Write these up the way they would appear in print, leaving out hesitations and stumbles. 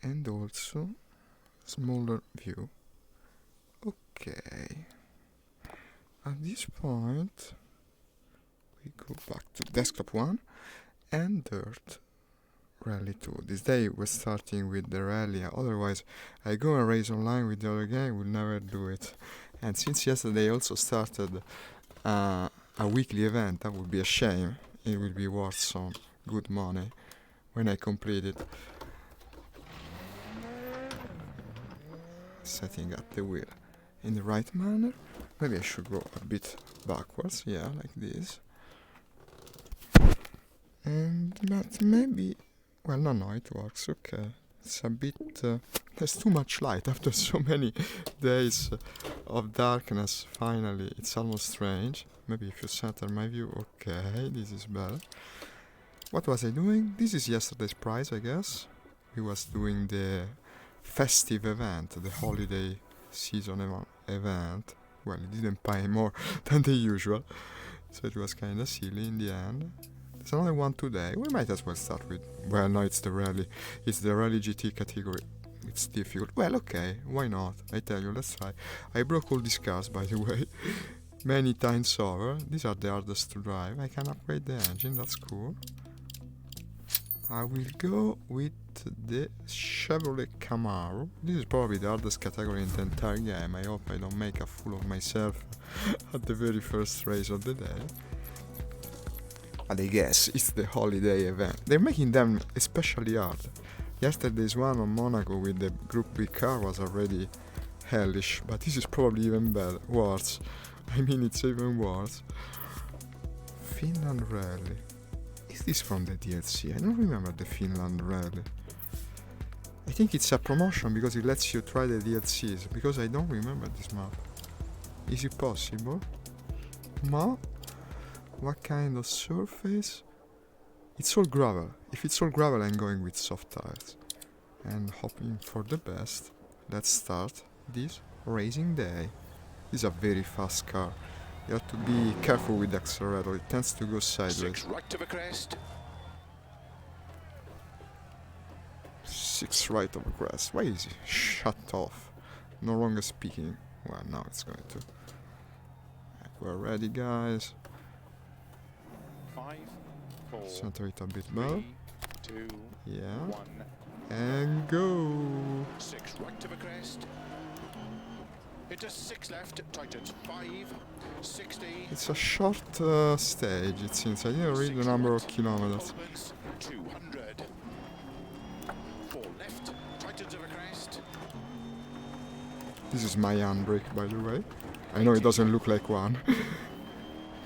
and also smaller view. Okay. At this point, we go back to desktop 1 and Dirt Rally 2. This day we're starting with the rally, otherwise I go and race online with the other guy, we'll never do it. And since yesterday I also started a weekly event, that would be a shame. It will be worth some good money when I complete it. Setting up the wheel in the right manner. Maybe I should go a bit backwards, yeah, like this. But maybe, well, no, it works, okay. It's a bit, there's too much light after so many days of darkness. Finally, it's almost strange. Maybe if you center my view, okay, this is better. What was I doing? This is yesterday's prize, I guess. We was doing the festive event, the holiday season event. Well, it didn't pay more than the usual, so it was kinda silly in the end. There's another one today. We might as well start with, well, no, it's the rally GT category. It's difficult. Well, okay, why not? I tell you, let's try. I broke all these cars, by the way, many times over. These are the hardest to drive. I can upgrade the engine, that's cool. I will go with the Chevrolet Camaro. This is probably the hardest category in the entire game. I hope I don't make a fool of myself at the very first race of the day. And I guess it's the holiday event. They're making them especially hard. Yesterday's one on Monaco with the Group B car was already hellish, but this is probably even better, worse. I mean, it's even worse. Finland Rally. Is this from the DLC? I don't remember the Finland Rally. I think it's a promotion because it lets you try the DLCs, because I don't remember this map. Is it possible? Ma? What kind of surface? It's all gravel. If it's all gravel, I'm going with soft tires. And hoping for the best. Let's start this racing day. This is a very fast car. You have to be careful with the accelerator, it tends to go sideways. 6 right of a crest. 6 right of a crest. Why is it shut off? No longer speaking. Well, now it's going to. We're ready, guys. 5, 4, Center it a bit better. 3, 2, Yeah. 1. And go. 6 right of a crest. Into 6 left, tightens 5, 60. It's a short stage, it seems. I didn't read the number of kilometers. Opens 200. 4 left, tightens of a crest. This is my handbrake, by the way. I know it doesn't look like one.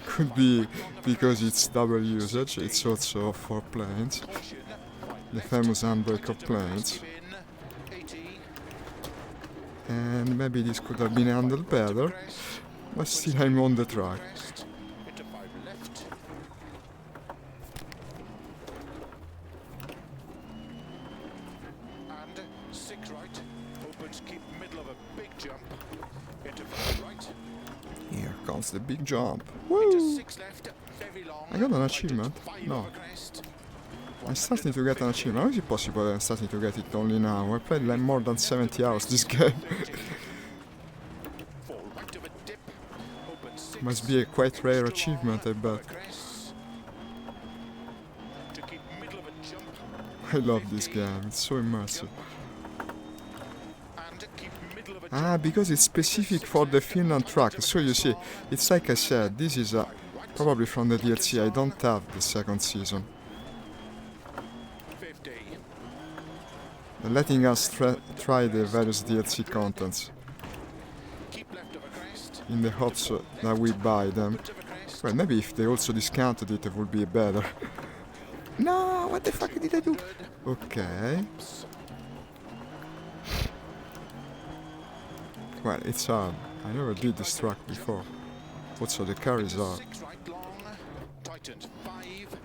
Could be because it's double usage. It's also for planes. Caution, 5 The left, famous handbrake of tightens of a planes. crest, give in, 80. And maybe this could have been handled better. But still I'm on the track. Crest, into 5 left. And 6 right, opens, keep middle of a big jump. Into 5 right. Here comes the big jump. Into Woo! 6 left, very long. I got an tightens achievement. 5 No. over crest. I'm starting to get an achievement. How is it possible that I'm starting to get it only now? I played like more than 70 hours this game. 4 right of a dip, opens 6. Must be a quite rare extra achievement, I long bet. over crest. To keep middle of a jump. I love this game, it's so immersive. And keep middle of a Ah, because it's specific for the Finland track. So you see, it's like I said, this is probably from the DLC. I don't have the second season. 50. They're letting us try the various DLC contents Keep left of a crest. in the hopes that we buy them. Opens of a crest. Well, maybe if they also discounted it, it would be better. No, what the fuck did I do? Okay. Well, it's hard. I never did this track before. Also, the car is hard. 6 right long, tightens 5,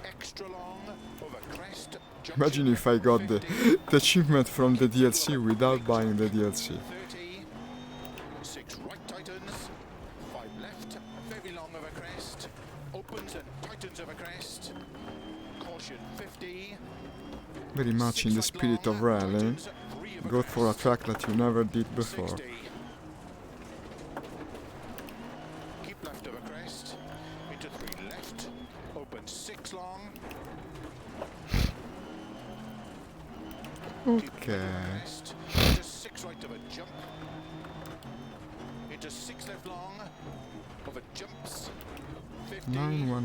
extra long, over crest. Junction Imagine if I got the 50, achievement from the DLC without buying the DLC. 30, 6 right tightens, 5 left, very long over crest, opens and tightens over crest, caution 50, very much in the spirit of rally. Go for a track that you never did before. 60. Keep left over crest. Into 3 left. Open 6 long. Okay. Into 6 right of a jump. Into 6 left long. Over jumps. 50. 9-100.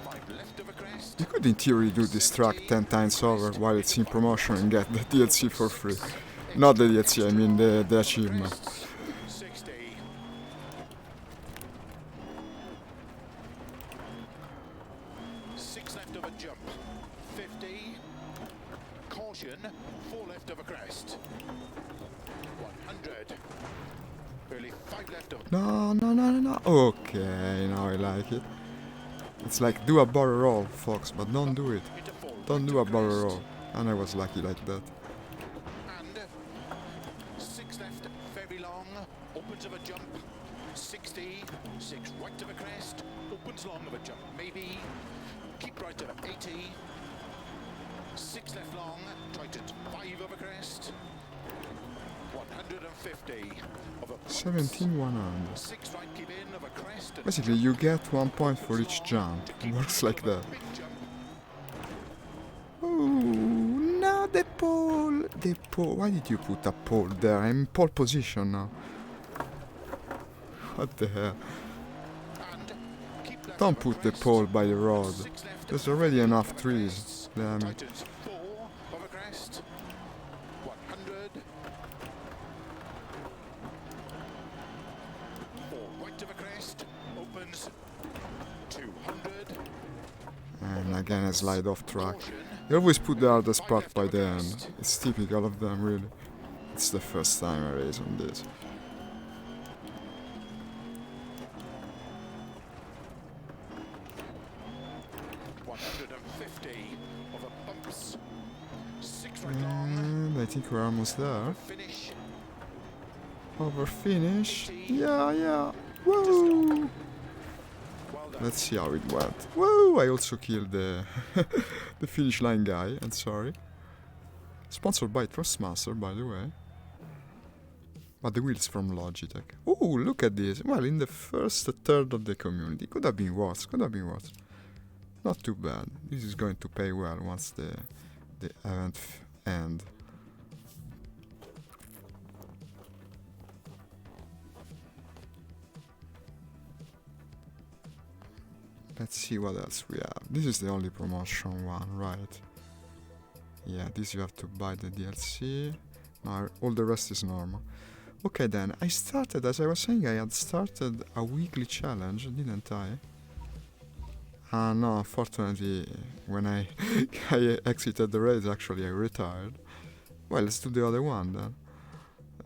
5 left of a crest. You could in theory do this track 10 times over while it's in promotion and get the DLC for free. Not the DLC, I mean the achievement. 60. Six left of a jump. 50. Caution. 4 left of a crest. 100. Barely 5 left of. No. Okay, now I like it. It's like do a barrel roll, folks, but don't do it. Into 4 Don't right do a of barrel crest. roll. And I was lucky like that. And 6 left, very long, opens of a jump, 60, 6 right of a crest, opens long of a jump, maybe, keep right of 80, 6 left long, tightened 5 of a crest, 150 of a 17-100. 6 right, keep in of a crest, and Basically, you get 1 point for each jump. It works like that. big jump. Oh, no, the pole! The pole. Why did you put a pole there? I'm in pole position now. What the hell? And keep left Don't of a put the crest, pole by the road. 6 left, There's already enough 5 trees. crests, Damn it. tightens 4 of a crest, 100. 4 right of a crest, opens 200. And again, I slide off track. Caution, They always put the hardest 5 part left by of a the end. crest. It's typical of them, really. It's the first time I race on this. Of a bumps. 6 right long, And I think we're almost there. finish. Over finish. Yeah. Woo! Well done. Let's see how it went. Woo! I also killed the the finish line guy. I'm sorry. Sponsored by Thrustmaster, by the way. But the wheel's from Logitech. Oh, look at this. Well, in the first third of the community. Could have been worse. Not too bad. This is going to pay well once the event ends. Let's see what else we have. This is the only promotion one, right? Yeah, this you have to buy the DLC. No, all the rest is normal. Okay then, I started, as I was saying, I had started a weekly challenge, didn't I? No, unfortunately, when I exited the race, actually I retired. Well, let's do the other one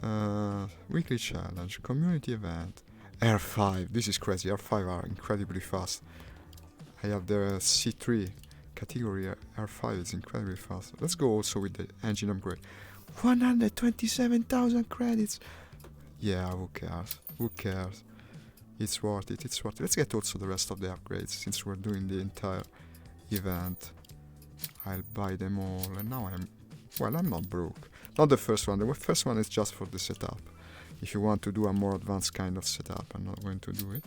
then. Weekly challenge, community event, R5. This is crazy. R5 are incredibly fast. I have the C3 category. R5 is incredibly fast. Let's go also with the engine upgrade. 127,000 credits. Yeah, who cares? It's worth it. Let's get also the rest of the upgrades since we're doing the entire event. I'll buy them all, and now I'm not broke. Not the first one. The first one is just for the setup. If you want to do a more advanced kind of setup, I'm not going to do it.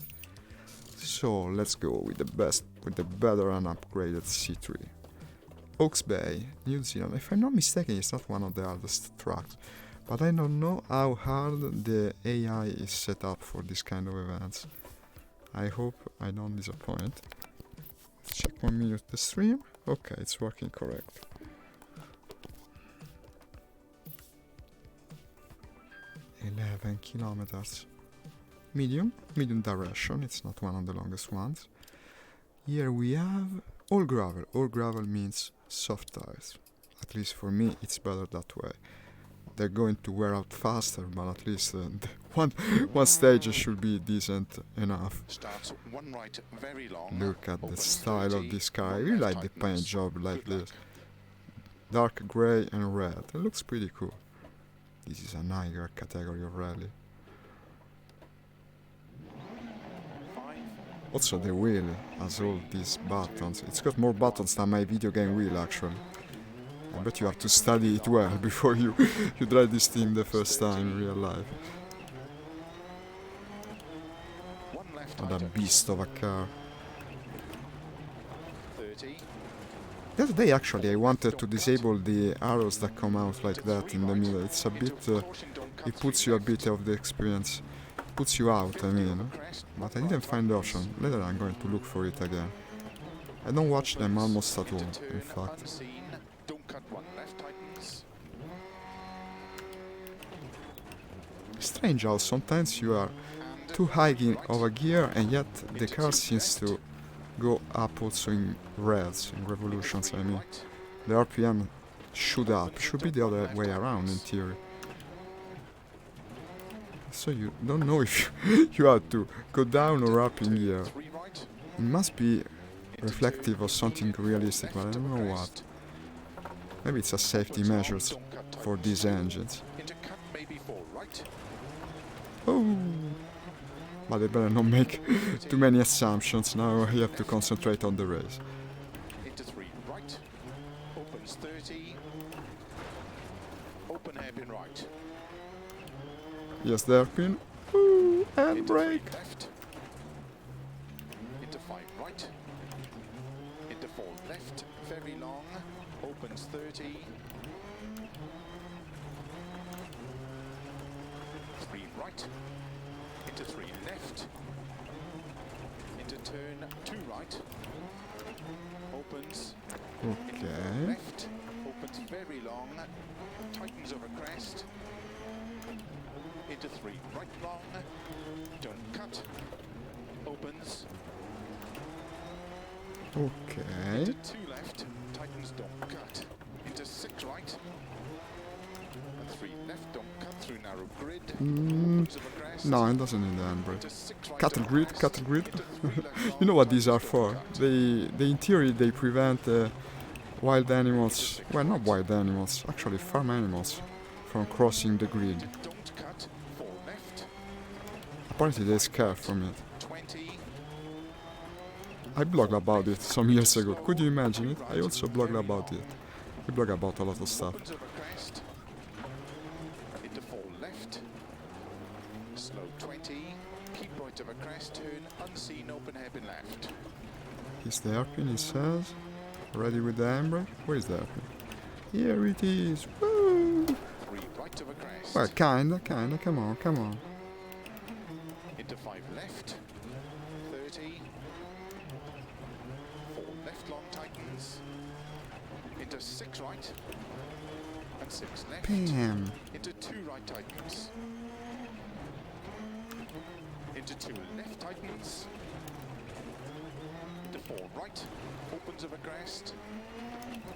So let's go with the better and upgraded C3. Oaks Bay, New Zealand. If I'm not mistaken, it's not one of the hardest tracks. But I don't know how hard the AI is set up for this kind of events. I hope I don't disappoint. Let's check 1 minute the stream. Okay, it's working correct. .11 kilometers. Medium direction. It's not one of the longest ones. Here we have all gravel. All gravel means soft tires. At least for me, it's better that way. They're going to wear out faster, but at least one stage should be decent enough. Starts 1 right, very long. Look at the opens style 30, of this car. I 1 really left like the paint tightens. job like Good this. luck. Dark grey and red. It looks pretty cool. This is a higher category of rally. 5, Also the wheel has all these buttons. It's got more buttons than my video game wheel actually. I bet you have to study it well before you drive this thing the first time in real life. One left What a tightens. beast of a car. 30. The other day actually I wanted to disable the arrows that come out like that in the middle. It's a bit, it puts you a bit of the experience, puts you out, I mean. But I didn't find the option. Later I'm going to look for it again. I don't watch them almost at all, in fact. Unseen. Don't cut one left tightens. Strange how sometimes you are too high of a gear and yet the car seems to go up also in revs, in revolutions, I mean. The RPM should up, should be the other way around in theory. So you don't know if you have to go down or up in gear. Three right. It must be reflective of something realistic, but I don't know what. Maybe it's a safety measures Don't cut for these engines. into cut maybe four right. Oh! But I better not make too many assumptions, now I have to concentrate on the race. Into three right. Opens 30. Open hairpin right. Yes, the hairpin. Ooh, and Into three brake! left. Into five right. Into four left. Very long. Opens 30. Three right. Into three left. Into turn two right. Opens. Into four Okay. left. Opens very long. Tightens over crest. Into three right long. Don't cut. Opens. Okay. Into two left. Tightens don't cut. Into six right. And three left. Don't cut through narrow grid. Opens over crest. No, it doesn't need the handbrake. Into six right Cattle over grid, crest. cattle grid. Into three left long. You know what these are Don't for? cut. They in theory, they prevent wild animals, well, not wild animals, actually farm animals, from crossing the grid. Don't cut. Four left. Apparently they're scared from it. 20. I blogged about it some years ago. Could you imagine it? I also blogged about it. I blog about a lot of stuff. Opens over crest. Into four left. Slow 20. Keep right over crest. Turn unseen. Open hairpin left. Is the hairpin, he says. Ready with the handbrake? Where is the hairpin? Here it is. Woo! Three right over crest. Well, kinda, come on, come on. Into five left. 30. Four left long tightens. Into six right. And six left. Bam! Into two right tightens. Into two left tightens. Into four right. Opens over crest.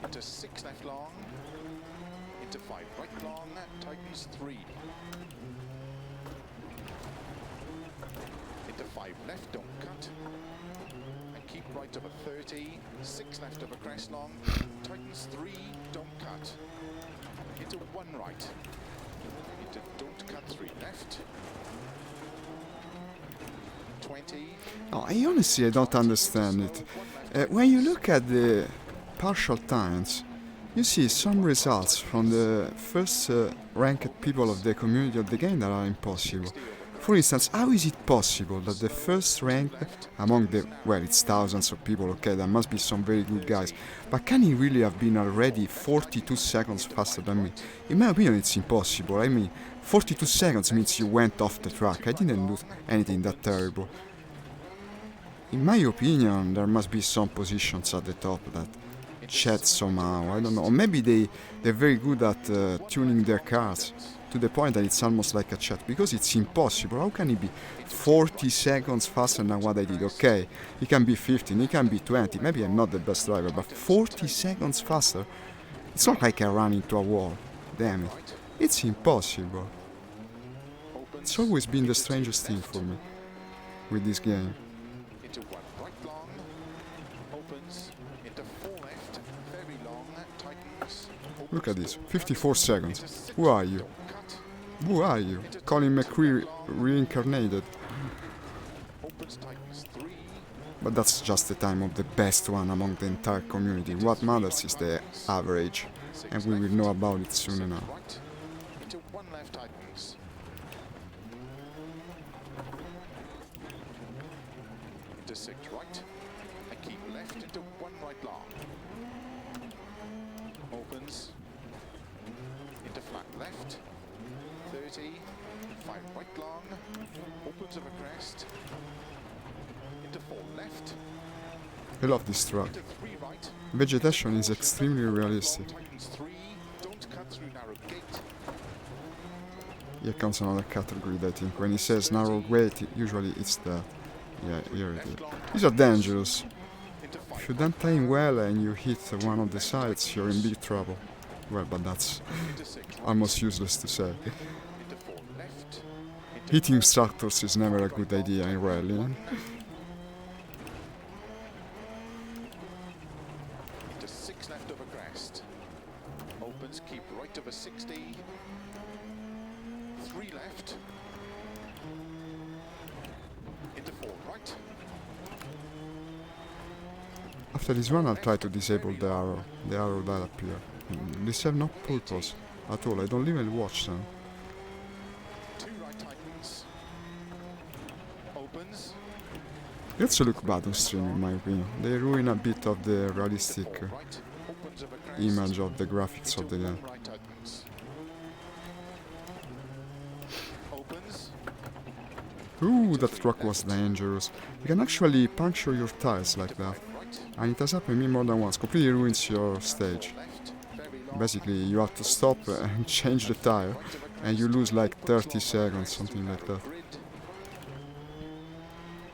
Into six left long. Into five right long. Tightens three. Into five left, don't cut. And keep right over 30. Six left over crest long. Tightens three, don't cut. Into one right. Into don't cut three left. 20. Oh, I honestly don't understand it. When you look at the partial times, you see some results from the first ranked people of the community of the game that are impossible. For instance, how is it possible that the first rank among the, well, it's thousands of people, okay, there must be some very good guys, but can he really have been already 42 seconds faster than me? In my opinion, it's impossible. I mean, 42 seconds means you went off the track. I didn't do anything that terrible. In my opinion, there must be some positions at the top that chat somehow, I don't know. Or maybe they're very good at tuning their cars to the point that it's almost like a chat, because it's impossible. How can he be 40 seconds faster than what I did? Okay, he can be 15, he can be 20, maybe I'm not the best driver, but 40 seconds faster? It's not like I ran into a wall. Damn it. It's impossible. It's always been the strangest thing for me with this game. Into one right long. Opens. Into four left. Very long. Tightens. Look at this, 54 seconds. Who are you? Who are you? Colin McRae reincarnated. Opens tightens three. But that's just the time of the best one among the entire community. What matters is the average. and we will know about it soon enough. Right. Into 1 left tightens. Into 6 right. And keep left into 1 right long. Opens. Into flat left. 30. 5 right long. Opens over crest. Into 4 left. I love this track. Into 3 right. Vegetation is extremely realistic. Tightens 3. Don't cut through narrow gate. Here comes another category, I think. When he says narrow weight, usually it's that. Yeah, here it is. These are dangerous. Into 5 If you don't time well and you hit one of the sides, you're in big trouble. Well, but that's into 6 right. almost useless to say. Into 4 left. Into Hitting structures is never a good idea in rallying. into 6 left over crest. Opens, keep right over 60. 3 left. Into 4 right. After this one, I'll try to disable the arrow. The arrow that appear. These have no purpose at all. I don't even watch them. 2 right tightens. Opens. They also look bad on stream, in my opinion. They ruin a bit of the realistic 4 right. Opens over crest. image of the graphics of Into the 1 game. right tightens. Opens. Ooh, that truck was dangerous. You can actually puncture your tires like that. 5 right. And it has happened to me more than once. Completely ruins your stage. Left. Very long. Basically, you have to stop and change the tire. Right over And you lose like Opens 30 long seconds, crest something through like narrow that. grid.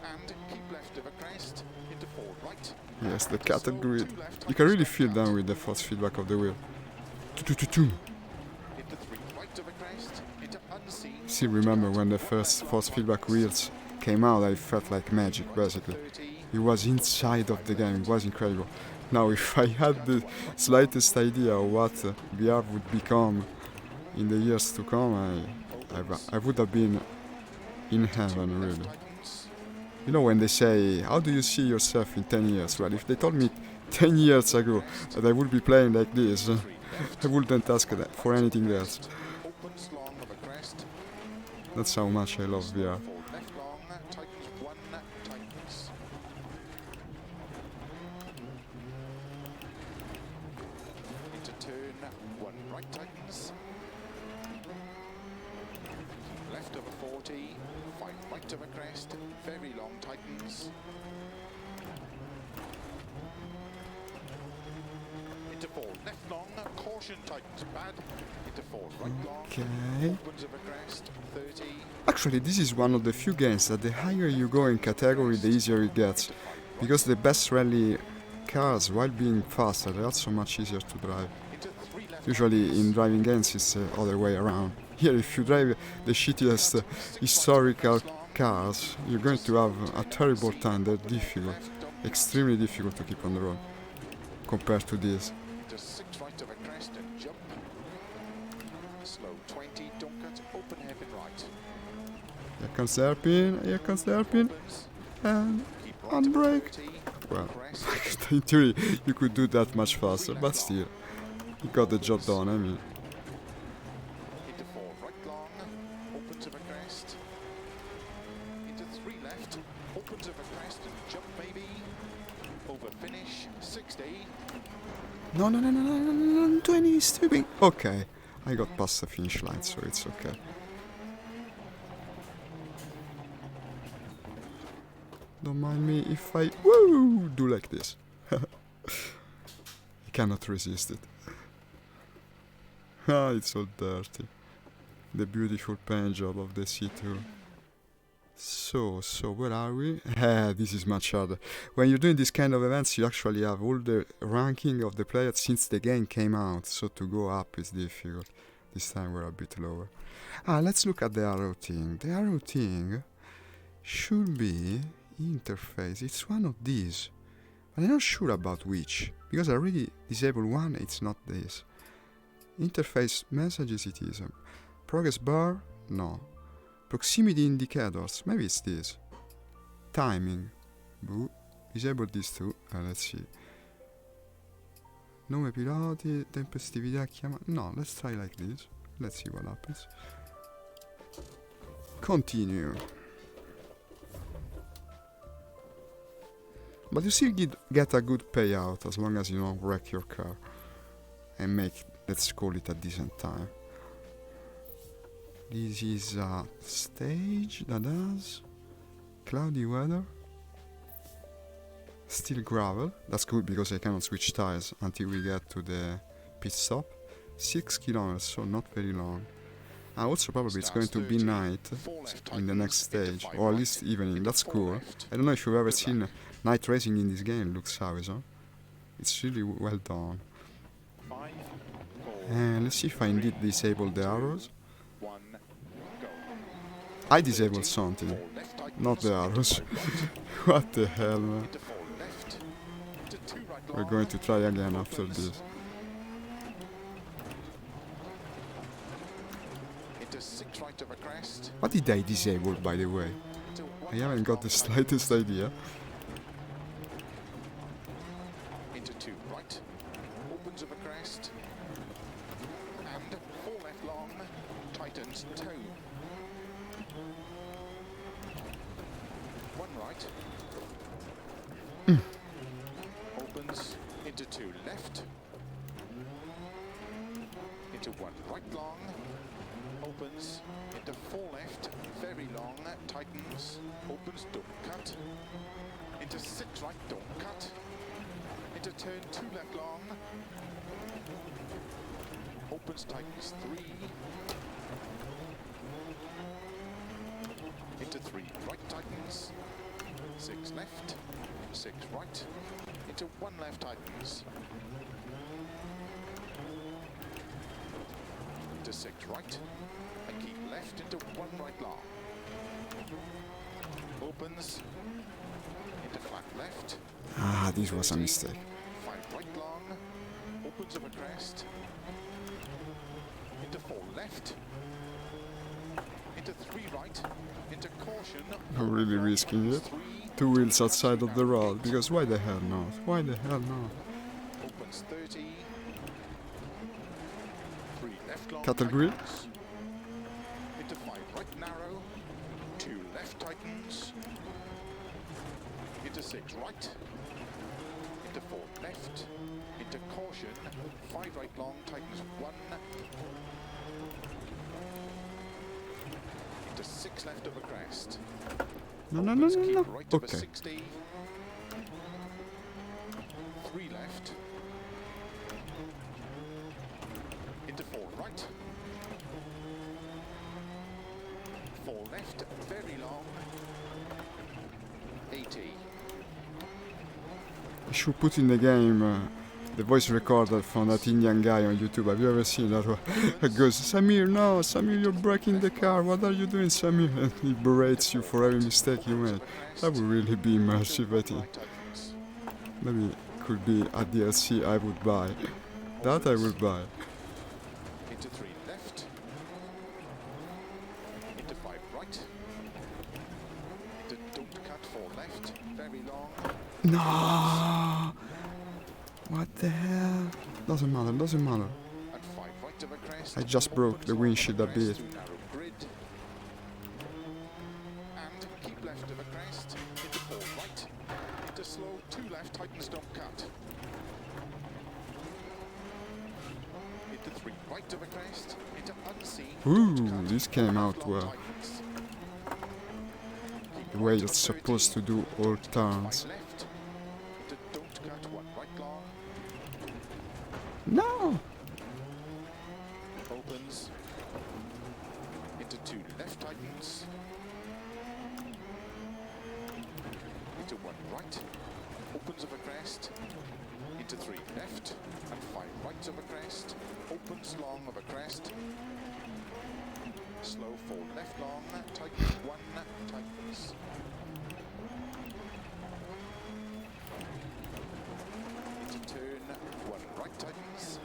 And keep left over crest. Into 4 right. Yes, the Slow cattle grid. 2 left You can really tightens feel right them out. with the force feedback of the wheel. Into 3 right over crest. Into unseen. Still remember when the first force feedback wheels came out, I felt like magic basically. 30. It was inside of the game, it was incredible. Now if I had the slightest idea of what VR would become in the years to come, I would have been in heaven really. Tightens. You know when they say, how do you see yourself in 10 years? Well, if they told me 10 years ago that I would be playing like this, 3 left. I wouldn't ask that for anything else. Opens long over crest. That's how much I love VR. 4 left long. Tightens 1. Tightens. Into turn 1 right tightens. Left over 40. 5 right over crest. Very long tightens. Into 4 left long. Caution tightens bad. Into 4 right long. Okay. Opens over crest. 30. Actually, this is one of the few games that the higher you go in category, the easier it gets. Because the best rally cars, while being faster, they're also much easier to drive. Into 3 left. Usually in driving games it's the other way around. Here, if you drive the shittiest historical cars, you're going to have a terrible time. They're difficult, extremely difficult to keep on the road compared to this. Into 6 right over crest and jump. Slow 20. Don't cut. Open hairpin right. Here comes the hairpin, here comes the hairpin, Opens. and Keep right on over brake. 30. Well, Crest. in theory, you could do that much faster, but still, you got the job done, I mean. Into 4 right long. Opens over crest. Into 3 left. Opens over crest and jump maybe. Over finish. 60. No, 20 is too big. Okay, I got past the finish line, so it's okay. Don't mind me if I do like this. I cannot resist it. Ah, it's so dirty. The beautiful paint job of the C2. So, where are we? This is much harder. When you're doing this kind of events, you actually have all the ranking of the players since the game came out, so to go up is difficult. This time we're a bit lower. Let's look at the arrow thing. The arrow thing should be interface. It's one of these. But I'm not sure about which, because I already disabled one, it's not this. Interface messages it is. Progress bar? No. Proximity indicators, maybe it's this. Timing. Boo. Disable these two. Let's see. 9 piloti, tempestività chiamata. No, let's try like this. Let's see what happens. Continue. But you still get a good payout as long as you don't wreck your car and make, let's call it, a decent time. This is a stage that has cloudy weather. Still gravel. That's good because I cannot switch tires until we get to the pit stop. 6 kilometers, so not very long. Also probably it's going to be night in the next stage, or at least evening. That's cool. I don't know if you've ever seen night racing in this game. Looks how is, huh? It's really well done. And let's see if I indeed disable the arrows. I disabled something, not the arrows. What the hell, man? We're going to try again after this. What did I disable, by the way? I haven't got the slightest idea. Into 2 right, opens of a crest, and 4 left long, tightens toe. 1 right, opens into 2 left, into 1 right long, opens into 4 left, very long, tightens, opens, don't cut, into 6 right, don't cut, into turn 2 left long, opens, tightens 3, into 3 right, tightens, 6 left, 6 right, into 1 left, tightens, into 6 right, and keep left into 1 right long, opens, into 5 left, Ah, this was a mistake. 5 right long, opens of a crest, into 4 left, into 3 right, into caution. I'm really risking it. 2 wheels outside of the road, because why the hell not? Why the hell not? Opens 30, 3 left long, Cattle grill? tightens, into 5 right narrow, 2 left tightens, into 6 right, into 4 left, into caution, 5 right long, tightens 1, into 6 left of a crest. No, no, no, Opens, no, keep no. right of a Okay. 60, 3 left, into 4 right, 4 left, very long, 80. I should put in the game the voice recorder from that Indian guy on YouTube. Have you ever seen that one? It goes, Samir, no, Samir, you're breaking the car. What are you doing, Samir? And he berates you for every mistake you made. That would really be immersive, I think. Maybe it could be a DLC I would buy. That I would buy. Into 3 left, into 5 right, into don't cut 4 left, very long, No! What the hell? Doesn't matter, doesn't matter. and 5 right of a crest. I just broke the opens windshield a of crest bit. through narrow grid, and keep left of a crest, into 4 right, into slow 2 left, tightens don't cut, into 3 right of a crest, into unseen, Ooh, don't cut, this came 1 out left long, well. tightens. Keep The way right it's of a supposed 30, to do all 5 turns. left, into don't cut 1 right long, No! opens, into 2 left tightens, into 1 right, opens of a crest, into 3 left, and 5 rights of a crest, opens long of a crest, slow 4 left long, tightens 1, tightens, into turn 1 right tightens,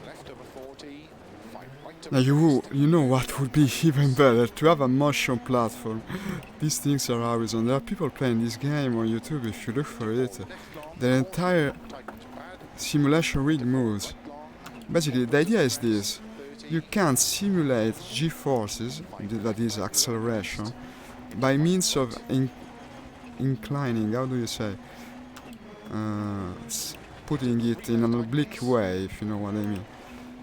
left over 40, 5 right of Now a crest. you know what would be even better? To have a motion platform. These things are always on. There are people playing this game on YouTube, if you look for it. Left long, The entire tightens pad. simulation rig moves. Right long, Basically, the idea is this. 30. You can simulate g-forces, that is acceleration, by means of inclining, how do you say, putting it in an oblique way, if you know what I mean.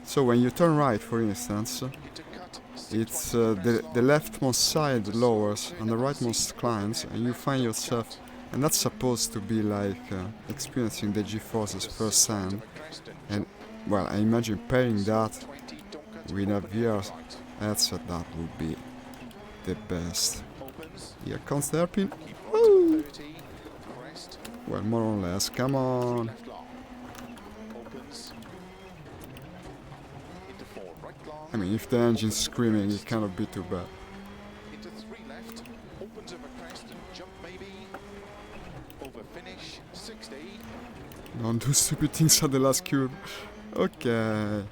So when you turn right, for instance, Into cut. 6 it's right of a crest the long. leftmost side lowers and the rightmost climbs, and you find yourself, and that's supposed to be like experiencing the g-forces firsthand. And well, I imagine pairing that with a VR headset, that would be the best. Here comes the hairpin. Woo! Well, more or less. Come on. I mean, if the engine's screaming, it cannot be too bad. Into 3 left, opens of a crest and jump maybe. Over finish, 60. Don't do stupid things at the last cube. Okay.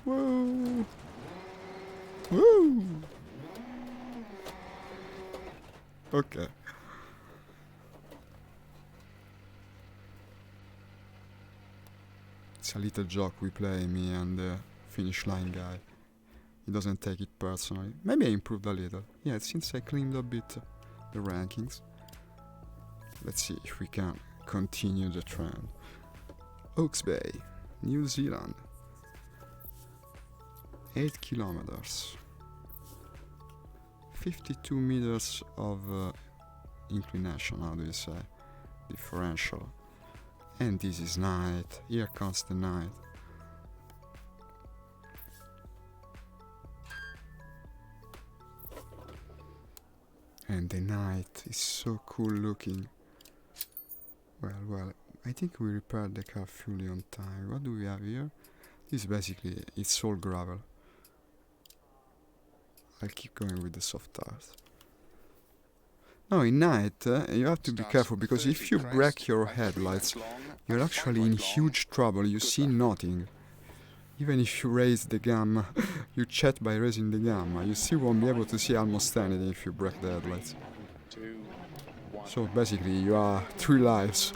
Woo! Woo! Okay. It's a little joke we play, me and the finish line guy. He doesn't take it personally. Maybe I improved a little. Yeah, since I cleaned a bit the rankings. Let's see if we can continue the trend. Hawke's Bay, New Zealand. 8 kilometers. 52 meters of inclination, how do you say? Differential. And this is night. Here comes the night. And the night is so cool looking. Well, I think we repaired the car fully on time. What do we have here? This basically, it's all gravel. I'll keep going with the soft tires. No, in night, you have to be careful, because if you break your headlights, you're actually in huge trouble. You see nothing. Even if you raise the gamma, you chat by raising the gamma, you still won't be able to see almost anything if you break the headlights. So basically you are 3 lives.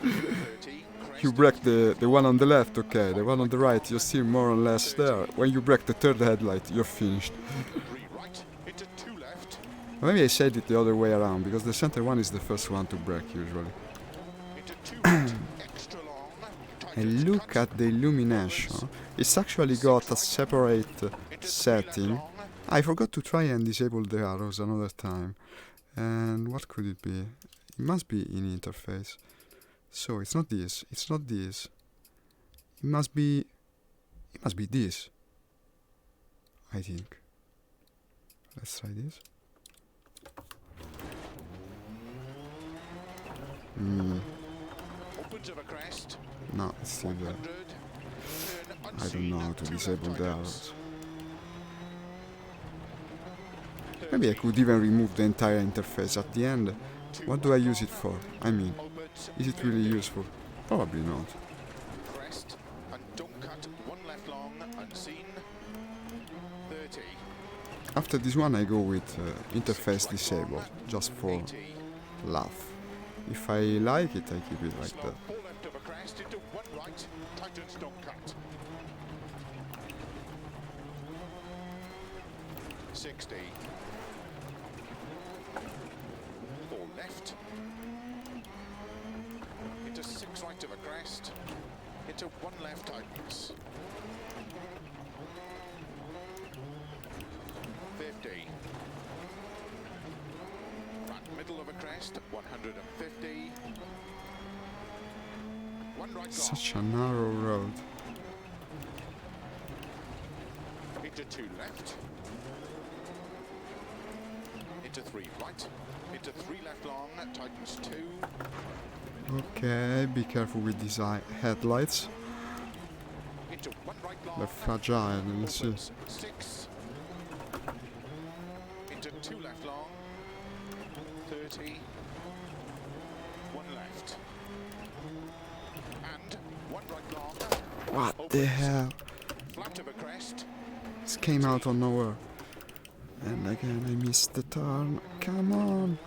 You break the one on the left, okay, the one on the right, you're still more or less there. When you break the third headlight, you're finished. Maybe I said it the other way around, because the center one is the first one to break usually. And look at the illumination. It's actually got a separate setting. I forgot to try and disable the arrows another time. And what could it be? It must be in interface. So it's not this, it's not this. It must be this. I think. Let's try this. No, it's still there. I don't know how to disable the arrows. Maybe I could even remove the entire interface at the end. What do I use it for? I mean, is it really useful? Probably not. After this one I go with interface disabled, just for laugh. If I like it, I keep it like that. 60. 4 left. Into 6 right of a crest. Into 1 left tightens. 50. Right middle of a crest, 150. 1 right long. Such a narrow road. Into 2 left. Into 3 right. Into 3 left long, tightens 2. Okay, be careful with these headlights. Into 1 right long. They're fragile, let me see. 6. Into 2 left long. 30. 1 left. And 1 right long. What the hell? flat of a crest. It came out of nowhere. And again I missed the turn. Come on.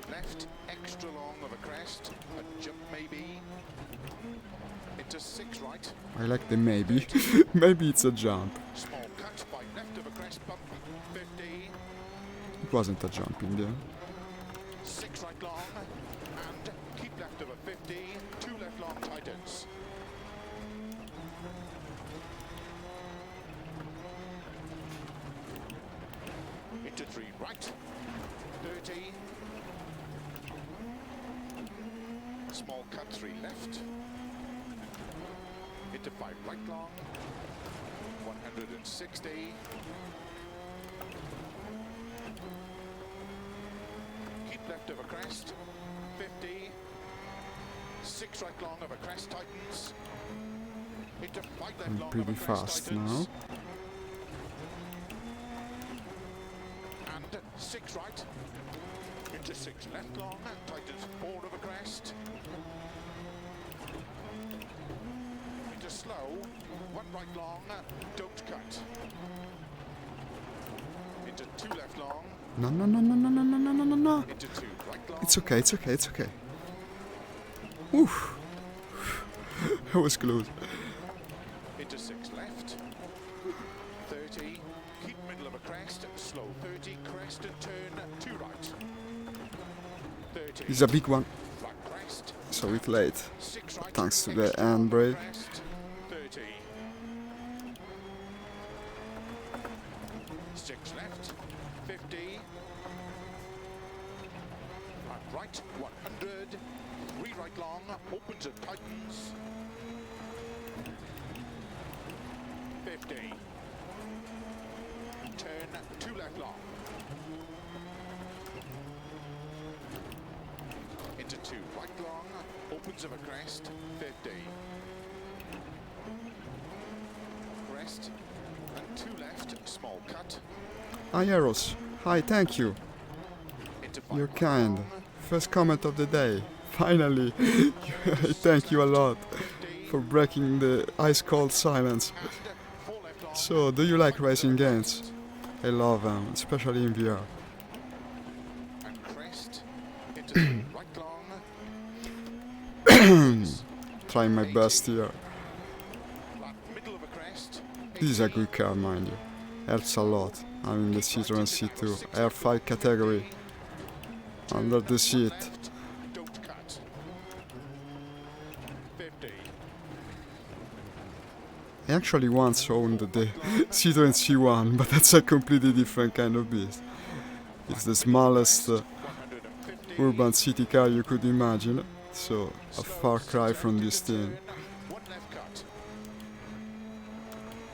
Left, extra long of a crest, a jump maybe, into 6 right, I like the maybe. Maybe it's a jump. small cut, 5 left of a crest bump, 50, It wasn't a jump in there. 6 right long, and keep left of a 50, 2 left long tightens. Into 3 right, 30, small cut 3 left, into 5 right long, 160, keep left of a crest, 50, 6 right long of a crest tightens, into 5 left I'm long pretty of a crest fast tightens, now. and 6 right, into 6 left long, tightens 4 of a crest, into slow, 1 right long, don't cut, into 2 left long, No, no, no, no, no, no, no, no, no, no, no. into 2 right long, It's okay, it's okay, it's okay. Oof. That was close. into 6 left, 30, keep middle of a crest, slow 30, crest and turn 2 right, 30, It's a big one, flat crest, so it's late. 6 right, Thanks to the extra long handbrake. crest, 30, 6 left, 50, and right 100, 3 right long, opens and tightens, 50, turn 2 left long, into 2 right long, opens of a crest, 50, crest, and 2 left, small cut, Hi Eros. Hi, thank you. into 5 You're right kind. long, First comment of the day. Finally. I thank you a lot 50, for breaking the ice cold silence. and 4 left long, So, do you like racing games? I love them, especially in VR. and crest, into 3 right long, Trying my best here. flat middle of a crest, This is a good car, mind you. Helps a lot. I'm in the Citroen C2 R5 category. Under the seat. left, don't cut, 50, I actually once owned the Citroen C1, but that's a completely different kind of beast. It's the smallest 150, urban city car you could imagine, so a far cry from this thing. 1 left cut,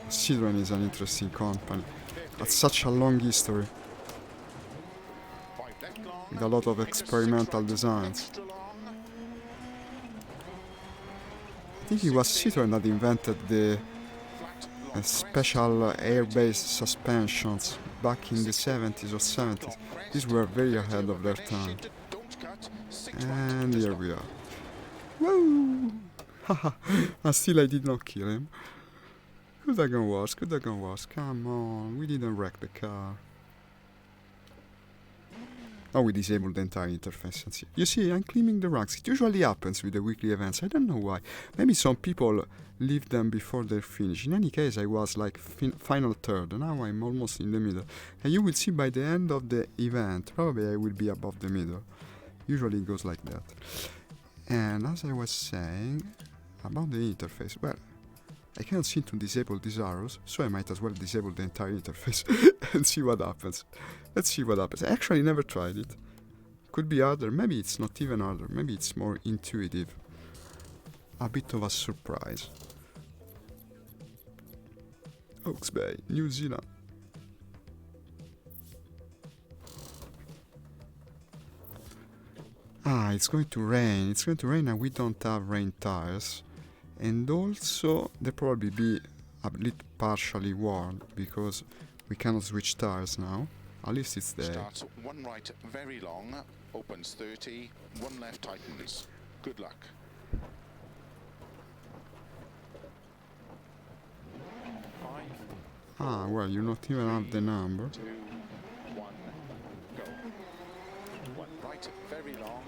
Citroen is an interesting company. 50, Has such a long history, 5 left long, with a lot of into 6 experimental right, designs. extra long, I think it was Citroen that invented the flat long special air-based suspensions back in the 70s or 70s. These were very ahead of their time. don't cut, 6 And here we are. Woo! Haha, and still I did not kill him. Could have gone worse, could have gone worse. Come on, we didn't wreck the car. Oh, we disabled the entire interface. And see. You see, I'm claiming the ranks. It usually happens with the weekly events. I don't know why. Maybe some people leave them before they're finished. In any case, I was like final third. And now I'm almost in the middle. And you will see by the end of the event, probably I will be above the middle. Usually it goes like that. And as I was saying about the interface, well, I cannot seem to disable these arrows, so I might as well disable the entire interface and see what happens. Let's see what happens. I actually never tried it. Could be harder, maybe it's not even harder, maybe it's more intuitive. A bit of a surprise. Hawke's Bay, New Zealand. Ah, it's going to rain. It's going to rain and we don't have rain tires. And also, they'll probably be a little partially worn because we cannot switch tires now. At least it's there. Starts one right, very long, opens 30, one left tightens. Good luck. 5, Ah, well, you not even have the number. 2, 1, go. One right, very long,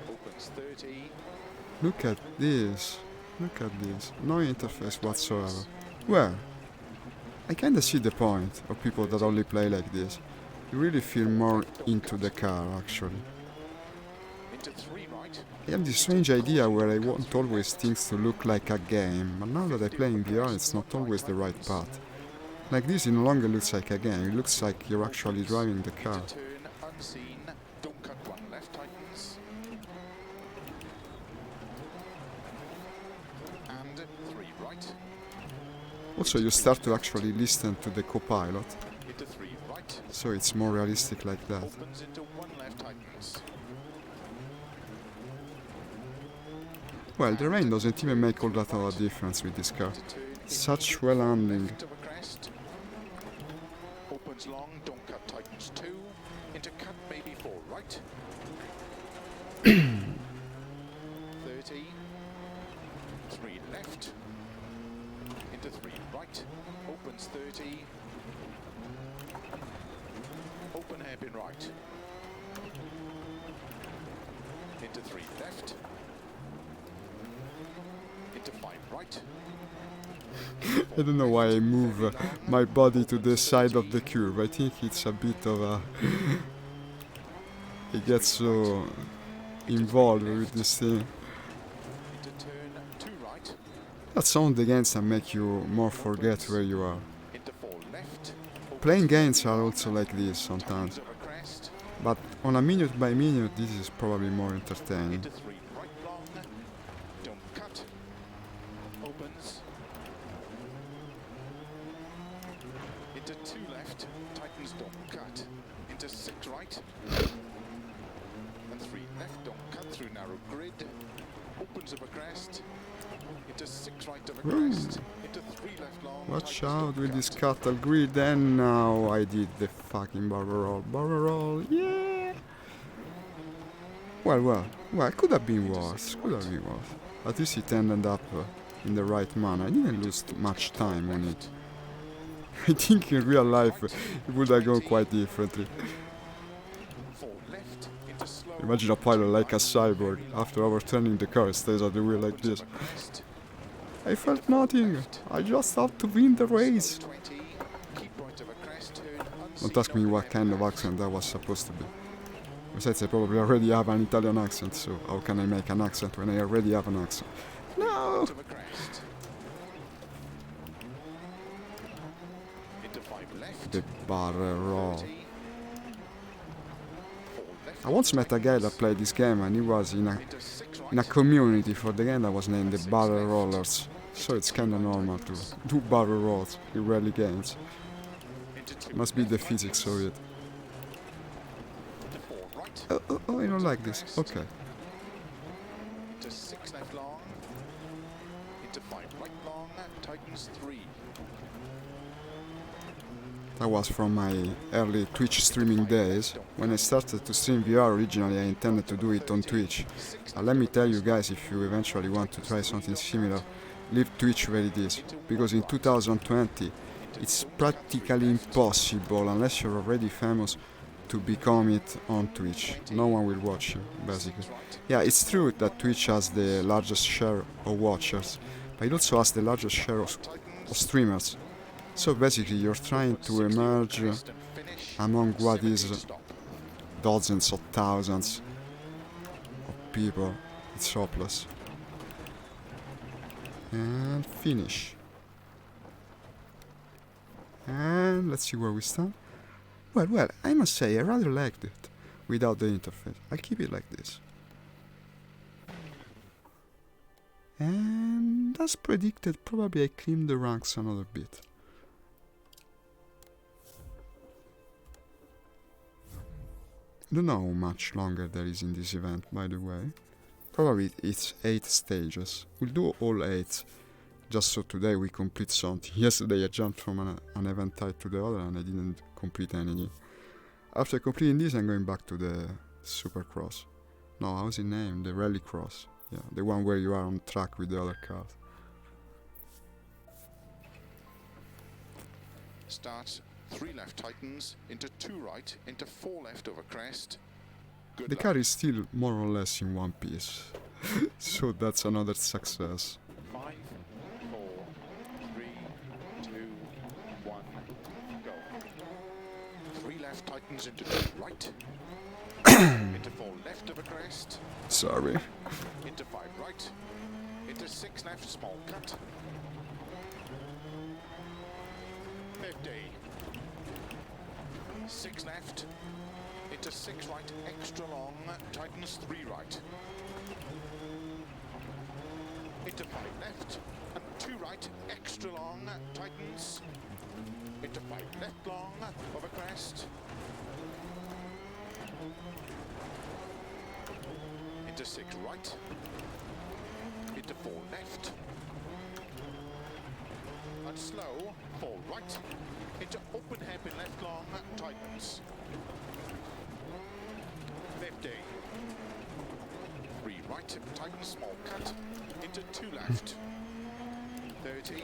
opens 30. Look at this. Look at this. No interface whatsoever. Well, I kinda see the point of people that only play like this. You really feel more into the car, actually. Into 3 right. I have this strange idea where I want always things to look like a game, but now that I play in VR, it's not always the right path. Like this, it no longer looks like a game. It looks like you're actually driving the car. Into turn, unseen, don't cut one left tightens. And 3 right. Also, you start to actually listen to the co-pilot, Into 3 right. so it's more realistic like that. Opens into 1 left tightens. Well, the rain doesn't even make all that of a difference with this car. Into turn, Such well handling. left of a crest. Opens long, don't cut tightens 2. Into cut maybe 4 right. 30. 3 left. Into 3 right. Opens 30. Open hairpin right. Into 3 left. Into 5 right. I don't know why I move my body to the side of the curve. I think it's a bit of a... I get so involved with this thing. Into turn 2 right. That sound against and make you more forget where you are. Into 4 left. Playing games are also like this sometimes, Of a crest. but on a minute by minute this is probably more entertaining. Into 3 right long. Don't cut. Opens. Into 2 left. Tightens, don't cut. Into 6 right. And 3 left. Don't cut through narrow grid. Opens of a crest. Into 6 right of a Ooh. crest. Into 3 left long. Watch tightens, out don't with this cut. cattle grid, and now I did the fucking barrel roll. Barrel roll, yeah! Well, could have been worse, could have been worse. At least it ended up in the right manner. I didn't lose much time on it. I think in real life it would have gone quite differently. 4 left. Into slow. Imagine a pilot like a cyborg, after overturning the car, stays at the wheel like this. Opens of a crest. I felt nothing, I just have to win the race. 20. Keep right of a crest. Turn unseen Don't ask me on what left kind of left. accent that was supposed to be. Besides, I probably already have an Italian accent, so how can I make an accent when I already have an accent? No! Of a crest. Into 5 left. The barrel roll. 30. 4 left. I once met a guy that played this game and he was in Into 6 right. a community for the game that was named the Barrel Rollers. So it's kinda normal to do barrel rolls in rally games. Into 2 Must be the left physics of it. Into 4 right. Oh, I don't like this. Okay. Into 6 left long. Into 5 right long. Tightens 3. That was from my early Twitch streaming days. When I started to stream VR originally, I intended to do it on Twitch. Let me tell you guys, if you eventually want to try something similar, leave Twitch where it is. Because in 2020, it's practically impossible, unless you're already famous, to become it on Twitch. No one will watch you, basically. Yeah, it's true that Twitch has the largest share of watchers, but it also has the largest share of streamers. So basically you're trying to emerge among what is dozens of thousands of people. It's hopeless. And finish. And let's see where we stand. Well, I must say I rather liked it without the interface. I'll keep it like this. And as predicted, probably I cleaned the ranks another bit. I don't know how much longer there is in this event, by the way. Probably it's 8 stages. We'll do all 8 Just so today we complete something. Yesterday I jumped from an event type to the other and I didn't complete anything. After completing this, I'm going back to the Supercross. No, how's it named? The Rallycross. Yeah, the one where you are on track with the other cars. Start 3 left tightens, into 2 right, into 4 left over crest. Good The luck. car is still more or less in one piece. So that's another success. 5, 4, 3, 2, 1, go. 3 left tightens into 2 right, into 4 left of a crest, Sorry. into 5 right, into 6 left, small cut. 50. 6 left, into 6 right, extra long, tightens 3 right. Into 5 left, and 2 right, extra long, tightens. Into 5 left long, over crest. Into 6 right. Into 4 left. And slow, 4 right. Into open hairpin left long, tightens. 50. 3 right, tightens, small cut. Into 2 left. 30.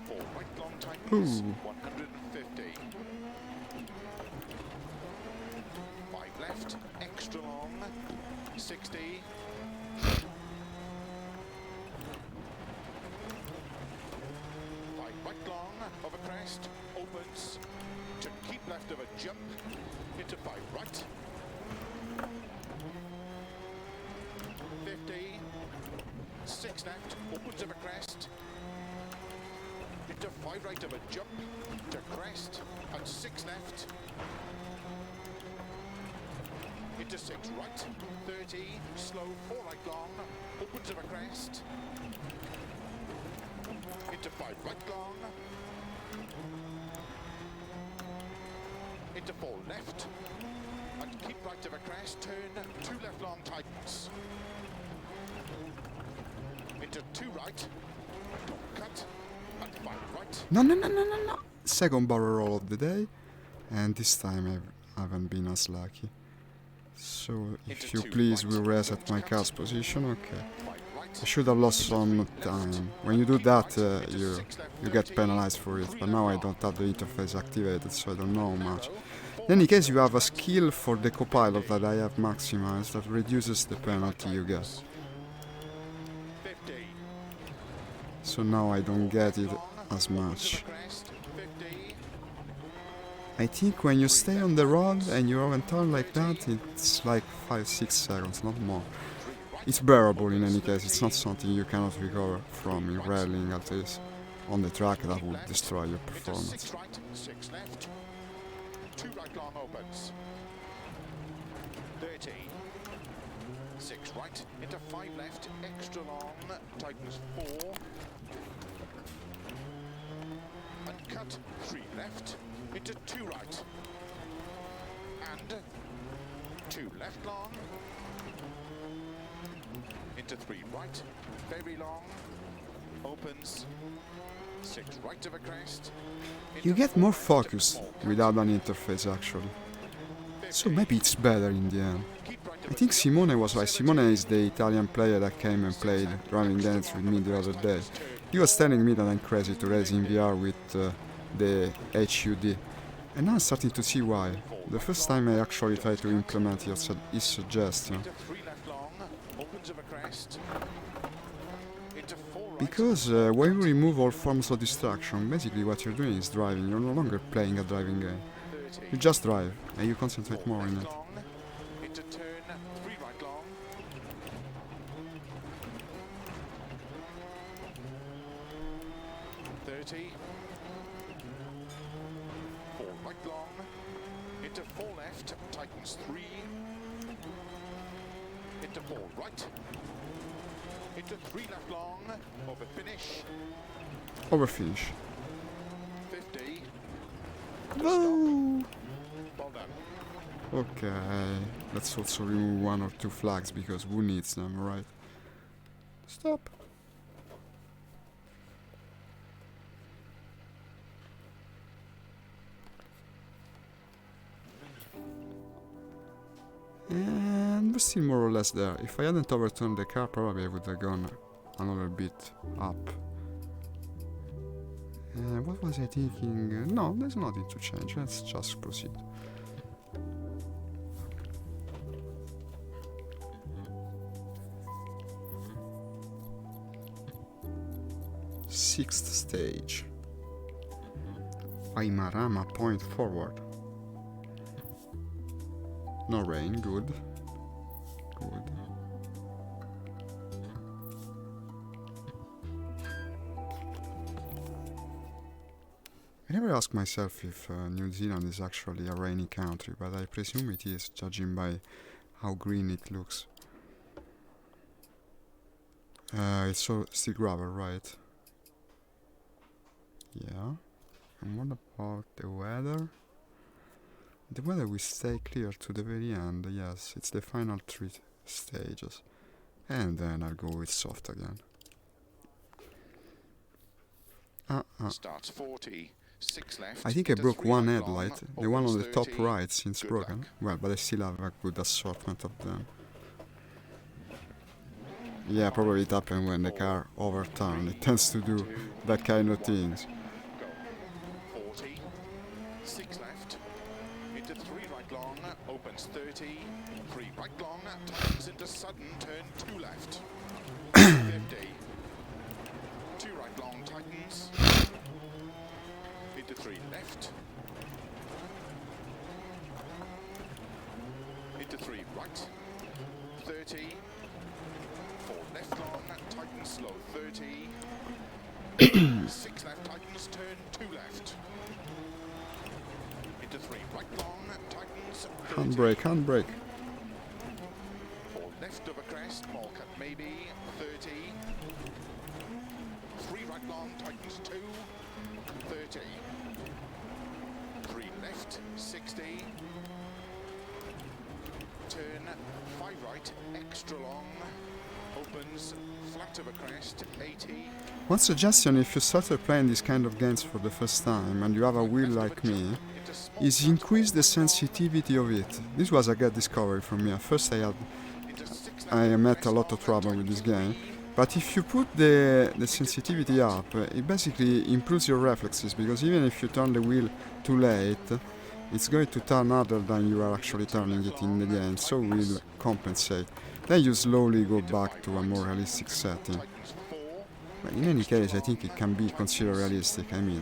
4 right long tightens. Ooh. 150. 5 left, extra long. 60. 5 right long, over crest, opens. To keep left of a jump. Into 5 right. 50. 6 left, opens of a crest. Into 5 right of a jump. To crest. And 6 left. Into 6 right. 30. Slow, 4 right long. Opens of a crest. Into 5 right long. Into 4 left. And keep right of a crest. Turn 2 left long tightens. Into 2 right. Don't cut. And 5 right. No. Second barrel roll of the day. And this time I haven't been as lucky. So if you please will reset my car's position, okay. 5 right. I should have lost some time. When you do that, you get penalized for it, but now I don't have the interface activated, so I don't know much. In any case, you have a skill for the copilot that I have maximized that reduces the penalty you get. 50. So now I don't get it as much. I think when you stay on the road and you haven't turn like that, it's like 5-6 seconds, not more. It's bearable in any case, it's not something you cannot recover from in rallying, at least on the track that would destroy your performance. 6 right, 6 left. 2 right long opens. 30. 6 right into 5 left, extra long, tightens 4. And cut 3 left into 2 right. And 2 left long. Into 3 right, very long, opens, 6 right of a crest. You get more focused without an interface actually. So maybe it's better in the end. I think Simone was right. Simone is the Italian player that came and played Driving Dance with me the other day. He was telling me that I'm crazy to race in VR with the HUD. And now I'm starting to see why. The first time I actually tried to implement his suggestion. Into 3 left long, opens of a crest. Into 4 right. Because when you remove all forms of distraction, basically what you're doing is driving. You're no longer playing a driving game. 30. You just drive and you concentrate 4 more on left it. long, into turn 3 right long. 30. 4 right long, into 4 left, tightens 3. Into 4 right. Into 3 left long, over finish. Over finish. 50. Woo! Well done. Okay, let's also remove 1 or 2 flags because who needs them, right? Stop. was still more or less there. If I hadn't overturned the car, probably I would have gone another bit up. What was I thinking? No, there's nothing to change. Let's just proceed. Sixth stage. Aimarama point forward. No rain, good. Good. I never ask myself if New Zealand is actually a rainy country, but I presume it is, judging by how green it looks. It's still gravel, right? Yeah. And what about the weather? The weather will stay clear to the very end, yes, it's the final 3 stages. And then I'll go with soft again. Starts 40, 6 left. I think I broke into 3 one right headlight, long, the one on opens the top 30, right since good broken. luck. Well, but I still have a good assortment of them. Yeah, probably it happened when the car overturned. It tends to do that kind of things. Go. 40, 6 left. Into 3 right long, opens 30, 3 right long, tightens into sudden, turn 2 left. 50. 2 right long, tightens. Into 3 left. Into 3 right. 30. 4 left long, tightens slow, 30. 6 left, tightens, turn 2 left. Into 3 right long, tightens, 30. Handbrake, handbrake. 4 left over crest, small cut maybe, 30. 3 right long, tightens 2, 30. 3 left, 60. Turn 5 right, extra long. Opens, flat over crest, 80. One suggestion if you started playing these kind of games for the first time and you have a wheel like me, is increase the sensitivity of it. This was a good discovery for me. At first I met a lot of trouble with this game, but if you put the sensitivity up, it basically improves your reflexes, because even if you turn the wheel too late, it's going to turn harder than you are actually turning it in the game, so it will compensate. Then you slowly go back to a more realistic setting. But in any case, I think it can be considered realistic. I mean,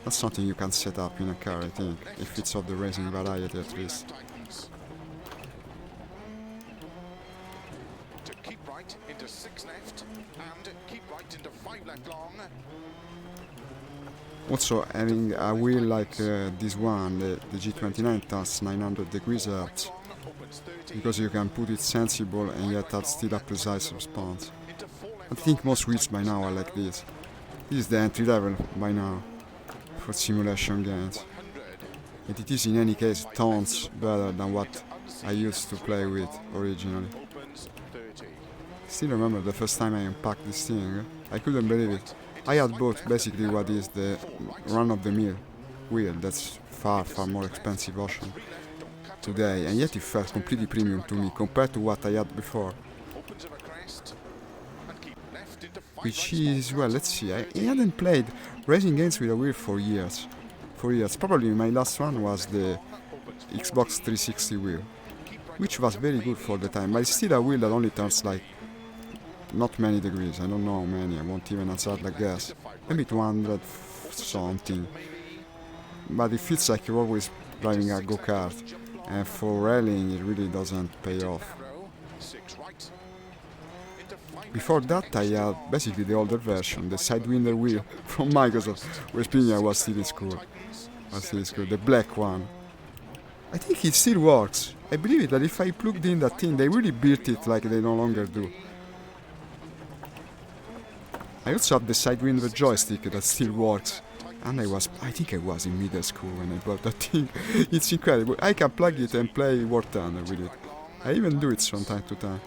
that's something you can set up in a car, I think, if it's of the racing variety at least. To keep right into 6 left and keep right into 5 left long. Also, having a wheel like this one, the G29, turns 900 degrees hertz, Opens 30. because you can put it sensible and yet have still a precise response. Into 4 left I think long, most wheels by now are like this. This is the entry level by now for simulation games. 100. And it is in any case tons better than what I used to play with originally. Opens 30. Still remember the first time I unpacked this thing, I couldn't believe it. I had bought basically what is the run-of-the-mill wheel, that's far more expensive option today, and yet it felt completely premium to me compared to what I had before. Opens over crest and keep left into 5 Which right, is, small well, cut, let's see, I 30. hadn't played racing games with a wheel for years. Probably my last one was the Xbox 360 wheel, which was very good for the time, but it's still a wheel that only turns like not many degrees. I don't know how many, I won't even hazard a guess. Maybe 200 something. But it feels like you're always driving a go-kart, and for rallying it really doesn't pay off. Narrow, 6 right. Into 5 Before left, that I had basically the older version, the Sidewinder wheel from Microsoft, which being was still school. The black one. I think it still works. I believe that if I plugged in that thing, they really built it like they no longer do. I also have the Sidewinder joystick that still works. And I think I was in middle school when I bought that thing. It's incredible. I can plug it and play War Thunder with it. I even do it from time to time.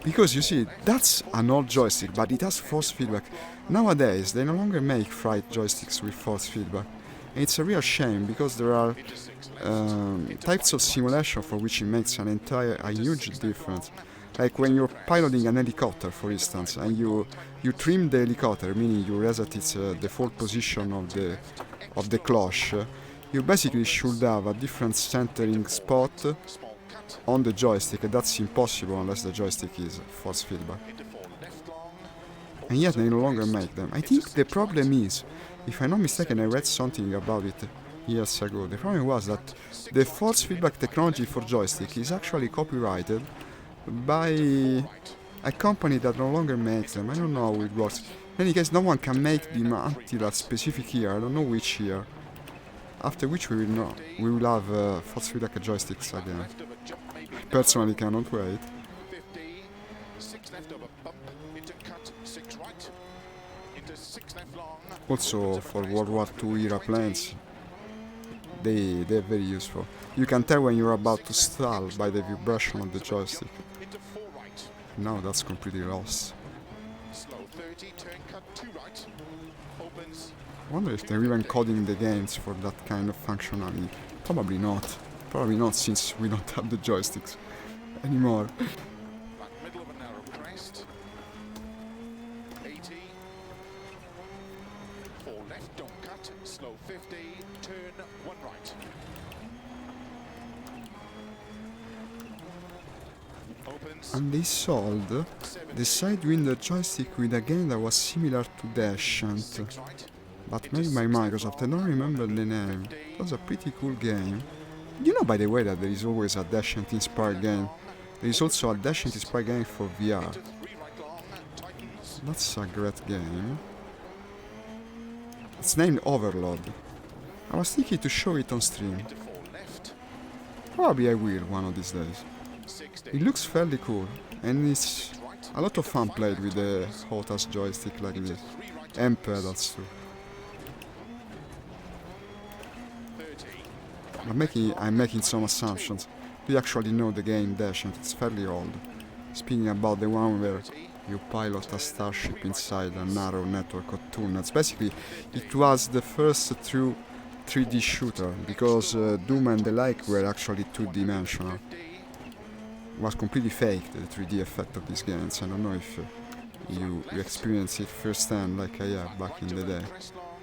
Because you see, that's an old joystick, but it has force feedback. Nowadays, they no longer make fried joysticks with force feedback. And it's a real shame because there are into 6 left, types of simulation for which it makes a huge difference. Like when you're piloting an helicopter, for instance, and you trim the helicopter, meaning you reset its default position of the cloche, you basically should have a different centering spot small cut, on the joystick, and that's impossible unless the joystick is force feedback. into 4 left long, And yet they no longer make them. I think the problem is, if I'm not mistaken, I read something about it years ago. The problem was that the force feedback technology for joystick is actually copyrighted by a company that no longer makes them. I don't know how it works. In any case, no one can make them until a specific year. I don't know which year. After which we will know. We will have force feedback joysticks again. left of a jump, maybe Personally, cannot wait. 50, 6 left of a bump, into cut, 6 right, into 6 left long, Also for World War II era planes, they're very useful. You can tell when you're about to stall by the vibration of the joystick. into 4 right, Now that's completely lost. slow 30, turn cut, 2 right, opens, I wonder if they're even coding the games for that kind of functionality. Probably not. Probably not, since we don't have the joysticks anymore. back middle of a narrow crest, 80, 4 left, don't cut, slow 50, turn 1 right. Opens, And they sold the 70, side window joystick with a game that was similar to Dashant, 6 right, but made by Microsoft. I don't remember the name. It was a pretty cool game. You know, by the way, that there is always a Dashant inspired game. There is also a Dashant inspired game for VR. into 3 right long, tightens, That's a great game. It's named Overload. I was thinking to show it on stream. into 4 left, Probably I will one of these days. 60, It looks fairly cool, and it's right, a lot of fun played with the HOTAS joystick like into this. 3 right, And pedals too. 30, I'm making some assumptions. Do you actually know the game Dashant? It's fairly old. Speaking about the one where 30, you pilot a starship inside a narrow network of tunnels. Basically, it was the first true 3D shooter, because Doom and the like were actually two-dimensional. 50, It was completely fake, the 3D effect of these games. I don't know if you experience it firsthand like I have back in the day. crest long,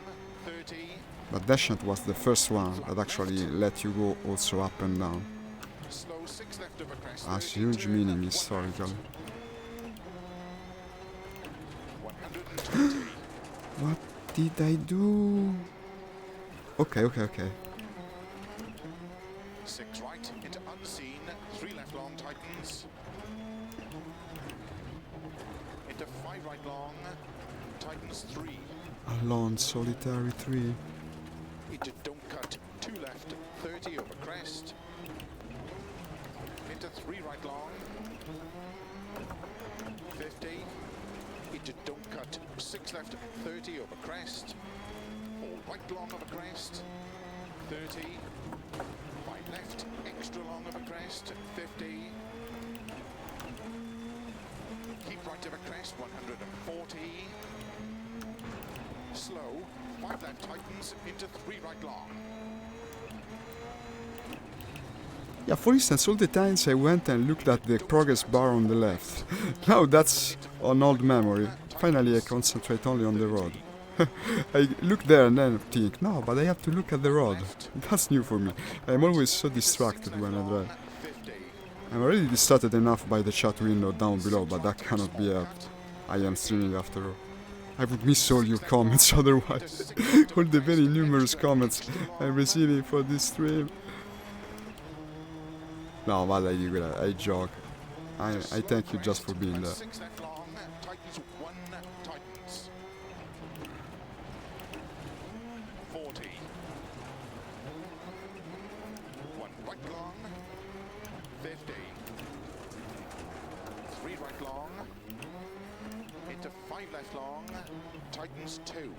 30, But Dashant was the first one that actually let you go also up and down. slow 6 left of a crest, Has 30, huge turn, meaning 1 historically. 120, What did I do? Okay. 6 right, into unseen, 3 left long, tightens, into 5 right long, tightens 3, Alone, solitary 3. into don't cut, 2 left, 30 over crest, into 3 right long, 50, into don't cut, 6 left, 30 over crest, 4 right long of a crest, 30, 5 left, extra long of a crest, 50, keep right of a crest, 140, slow, 5 left tightens, into 3 right long. Yeah, for instance, all the times I went and looked at the progress bar on the left. Now that's on old memory. Finally I concentrate only on the road. I look there and then think, no, but I have to look at the road. That's new for me. I'm always so distracted when I drive. 50, I'm already distracted enough by the chat window down below, but that cannot be helped. I am streaming after all. I would miss all your comments otherwise. All the very numerous comments I'm receiving for this stream. No, but I joke. I thank you just for being there. 6 left long, tightens 1, tightens. 40. 1 right long, 50. 3 right long, into 5 left long, tightens 2.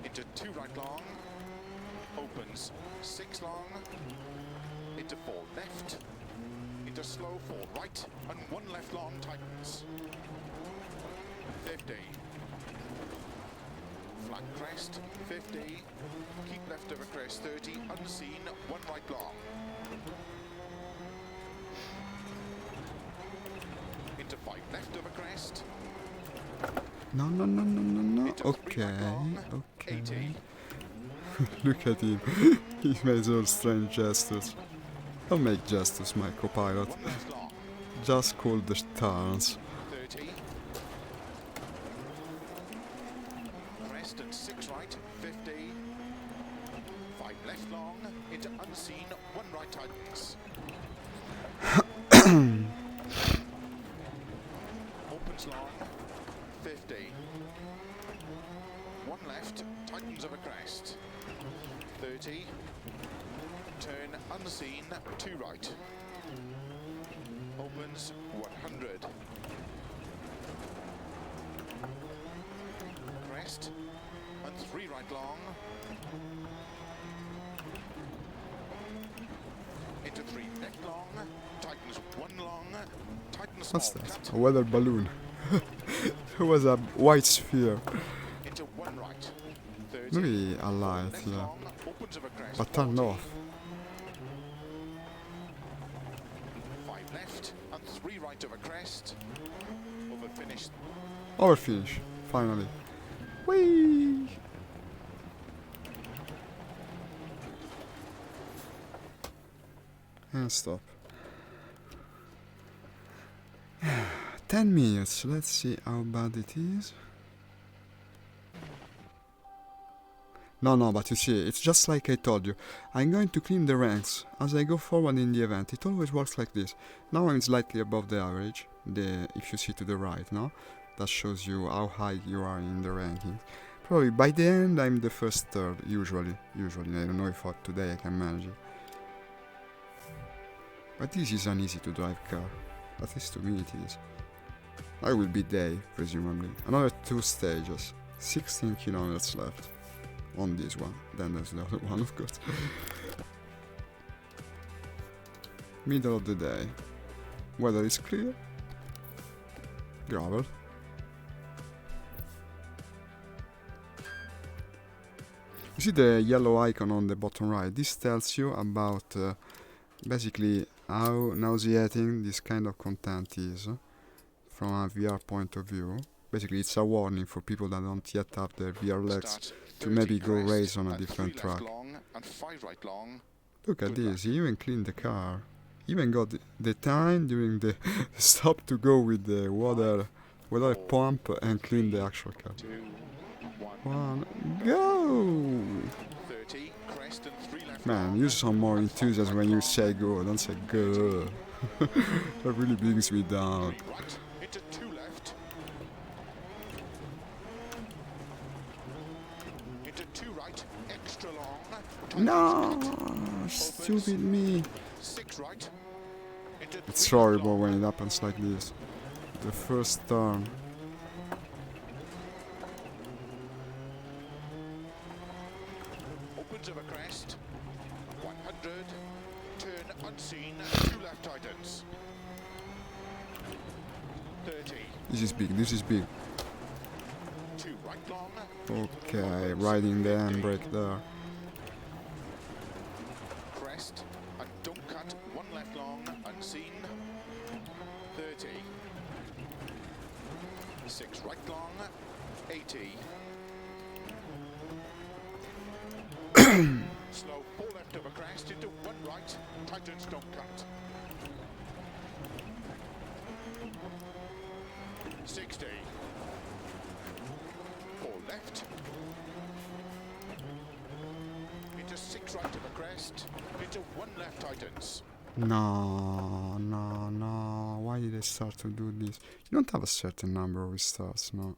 Into 2 right long, opens 6 long, into 4 left, into slow 4 right, and 1 left long tightens. 50. Flat crest, 50. Keep left over crest, 30. Unseen, one right long. Into 5 left over crest. No, no, no, no, no, no. Into 3 Okay, right long. okay. 80. Look at him. He makes all strange gestures. Don't make gestures, my copilot. 1 left long. Just call the turns. 30. Crest and 6 right, 50. 5 left long, into unseen, 1 right tightens. Opens long, 50. 1 left, tightens over crest. 30. Turn unseen, 2 right. Opens 100. Crest and 3 right long. Into 3 left long. Tightens 1 long. Tightens What's small that? cut. A weather balloon. There was a white sphere. Into 1 right. 30. Maybe a light, Left yeah. long. Opens over crest. But turned 40. off. 5 left and 3 right over crest. Over finish. Our finish, finally. Whee! And stop. 10 minutes, let's see how bad it is. No, but you see, it's just like I told you. I'm going to clean the ranks as I go forward in the event. It always works like this. Now I'm slightly above the average, if you see to the right, no? That shows you how high you are in the rankings. Probably by the end I'm the first third, usually. I don't know if for today I can manage it. But this is an easy to drive car. At least to me it is. I will be day, presumably. Another 2 stages. 16 kilometers left. On this one, then there's the other one, of course. Middle of the day. Weather is clear. Gravel. You see the yellow icon on the bottom right? This tells you about basically how nauseating this kind of content is from a VR point of view. Basically, it's a warning for people that don't yet have their VR legs to maybe go race on a different track. And 5 right long. Look at this, he even cleaned the car. He even got the time during the stop to go with the water pump and clean the actual car. 2, 1, Go! 30, crest and 3 left Man, long. use some more enthusiasm when you say go, don't say go. That really brings me down. 3 right, into 2 left. Into 2 right, extra long. No! Stupid me. 6 right. Into It's 3 left horrible long. when it happens like this. The first turn. Opens over crest. 100. Turn unseen. 2 left tightens. 30. This is big. 2 right long. Okay, riding the handbrake there. Crest and don't cut. 1 left long. Unseen. 30. 6 right long. 80. Slow. 4 left over crest into 1 right. Tightens don't cut. 60. 4 left. Into 6 right of a crest. Into 1 left tightens. No. Why did I start to do this? You don't have a certain number of restarts, no.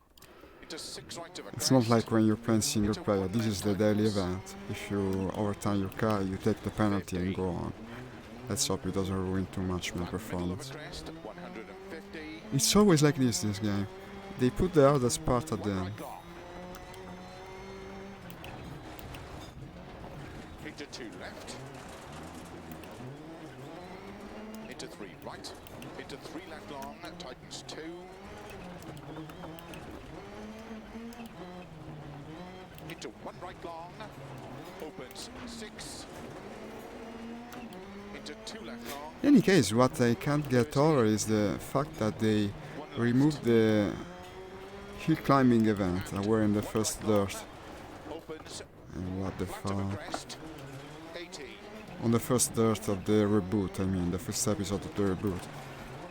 Into 6 right of a It's crest. not like when you're playing single player. This is the daily event. If you overturn your car, you take the penalty and go on. Let's hope it doesn't ruin too much my Flat middle of performance. a crest. 150. It's always like this game. They put the hardest part at the 1 end. right long. Into 2 left. Into 3 right. Into 3 left long. Tightens 2. Into one right long, opens 6, into 2 left long, In any case, what I can't get over is the fact that they 1 removed left, the hill climbing event that were in the one first right long, dirt. opens And what the right of a fuck? crest, 80, On the first dirt of the reboot, I mean, the first episode of the reboot.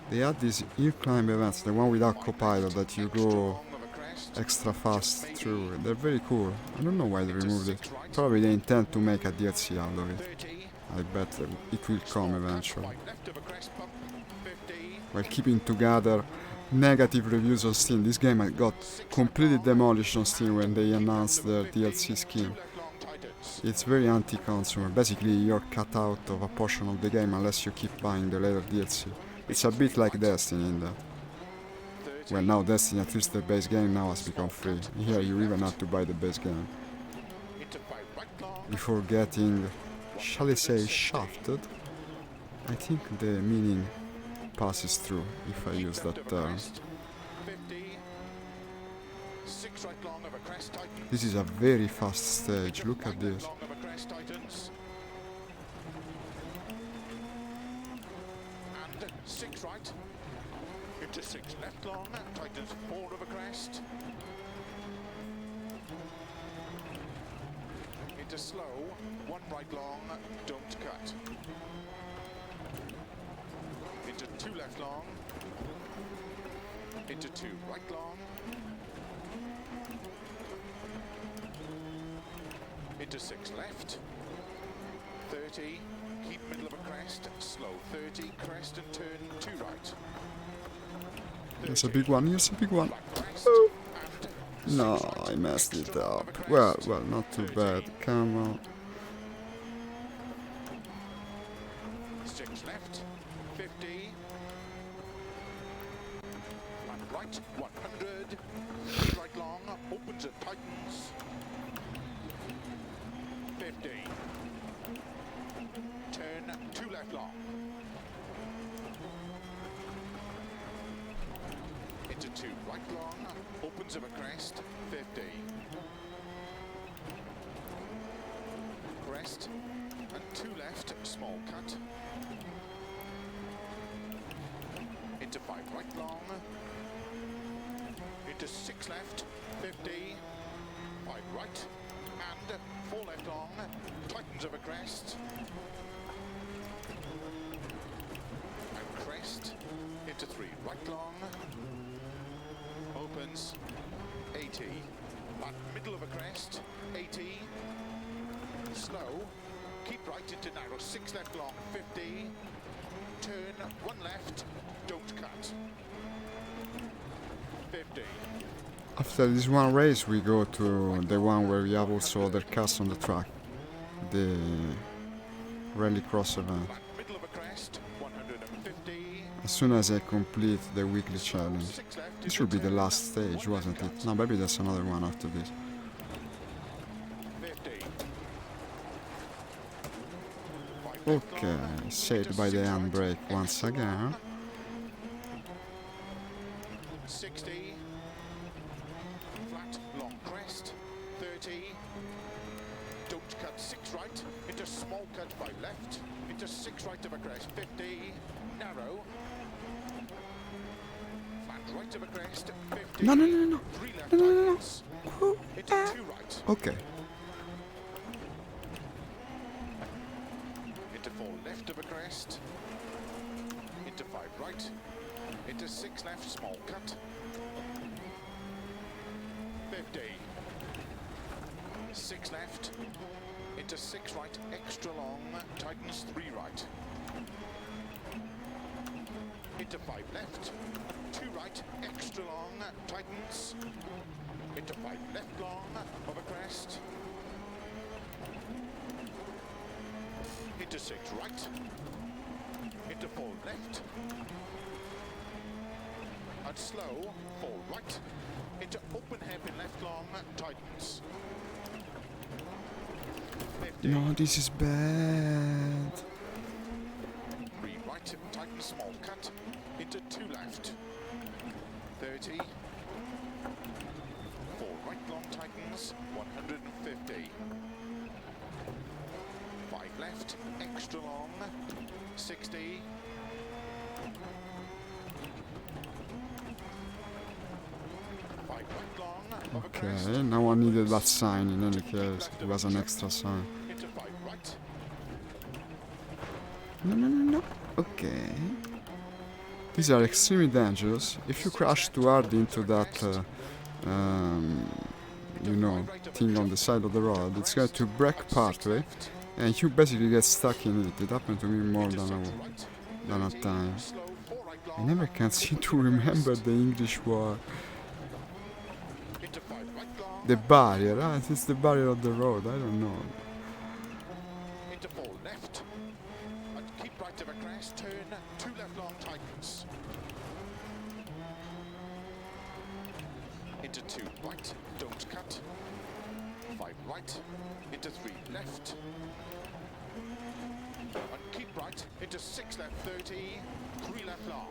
They had these hill climb events, the one without 5 copilot left, that you extra go long of a crest, extra fast maybe through. They're very cool. I don't know why they into removed it. 6 right, Probably they intend to make a DLC out of it. 30, I bet it will come small cut, eventually. 5 left of a crest bump, 50, While keeping together negative reviews on Steam. This game had got 6 completely right long, demolished on Steam when they keep announced middle the of a 50, DLC 2 scheme. left long tightens, It's very anti-consumer. Basically, you're cut out of a portion of the game unless you keep buying the later DLC. It's a bit like Destiny in that. 30, Well, now Destiny, at least the base game now has become free. Here you even have to buy the base game into 5 right long, before getting, shall I say, shafted. I think the meaning passes through if I use left that of a term. crest, 50, 6 right long of a crest tightens, This is a very fast stage. Look at right this. long of a crest tightens, and 6 right, into 6 left long, tightens 4 of a crest, into slow, 1 right long, don't cut, into 2 left long, into 2 right long, into 6 left, 30, keep middle of a crest, slow 30, crest and turn 2 right. Here's a big one. Here's a big one. Flat crest, and No, 6 right, I messed it extra long up. of a Well, crest, well, not too 30, bad. Come on. 6 left, 50, flat right, 100, 3 right long, opens and tightens, 50, turn 2 left long, into 2 right long, opens of a crest, 50, crest, and 2 left, small cut, into 5 right long, into 6 left, 50, 5 right, and 4 left long, tightens of a crest, and crest, into 3 right long, opens, 80, at middle of a crest, 80, slow, keep right into narrow, 6 left long, 50, turn 1 left, don't cut, 50, After this one race, we go to the one where we have also other cars on the track. The Rallycross event. flat middle of a crest, 150, As soon as I complete the weekly challenge. 6 left, This should be the last stage, wasn't it? No, maybe there's another one after this. 50, 5 left Okay, long, saved into by the 6 right, handbrake once extra again. long, 60, flat, long crest, 30, don't cut 6 right, into small cut 5 left, into 6 right of a crest, 50, narrow, flat right of a crest, 50, No, no, no, no. 3 left No, no, no, no. tightens, into 2 right, Okay. into 4 left of a crest, into 5 right, into 6 left, small cut, 50, 6 left, into 6 right, extra long, tightens 3 right, into 5 left, 2 right, extra long, tightens, into 5 left long, of a crest, into 6 right, into 4 left, and slow, 4 right, into open hairpin left long, tightens. 50, No, this is bad. 3 right, tightens small cut, into 2 left, 30. 4 right long tightens, 150. 5 left, extra long, 60. 5 right long, over crest, Okay, now I needed that sign in any case. It was an extra sign. into 5 right. No, no, no, no. Okay. These are extremely dangerous. If you crash too hard into that, you know, thing on the side of the road, it's going to break partway, and you basically get stuck in it. It happened to me more than a time. I never can seem to remember the English word. The barrier, right? It's the barrier of the road. I don't know. Into 4 left. And keep right of a crest, turn 2 left long tightens. Into 2 right, don't cut. 5 right, into 3 left. And keep right, into 6 left 30, 3 left long.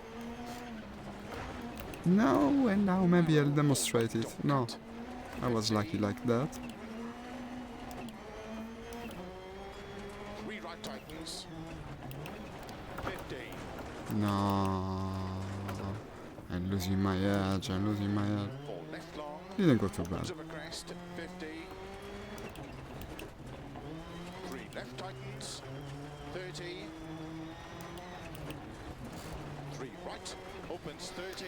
No, and now maybe I'll demonstrate it. Don't No, cut. I was lucky like that. 3 right tightens. 50. No, I'm losing my edge. I'm losing my edge. 4 left long. Didn't go too bad. Opens of a crest, 50. 3 left tightens, 30. 3 right, opens 30.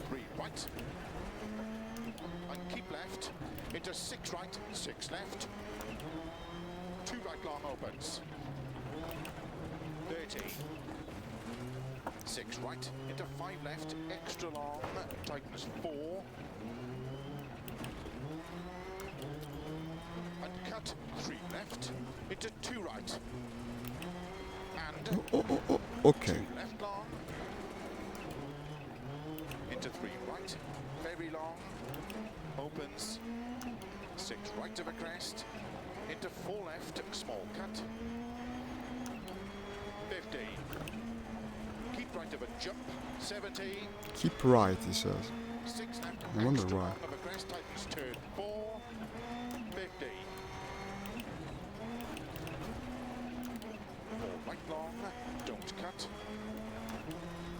3 right. And keep left, into 6 right, 6 left. 2 right long opens. 30. 6 right, into 5 left, extra long, tightens 4. And cut 3 left, into 2 right. And Oh, 2 okay. left long, into 3 right, very long, opens, 6 right of a crest, into 4 left, small cut, 50. Keep right of a jump, 70. Keep right, he says. 6 left, I wonder extra why. long of a crest, tightens turn 4, 50. 4 right long, don't cut.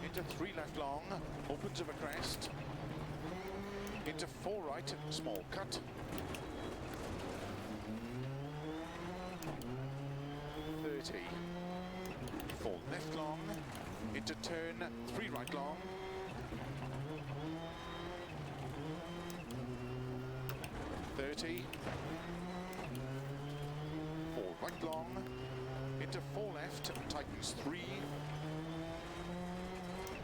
Into 3 left long, opens of a crest. Into 4 right, small cut. 30. 4 left long, into turn 3 right long. 30. 4 right long, into 4 left, tightens 3.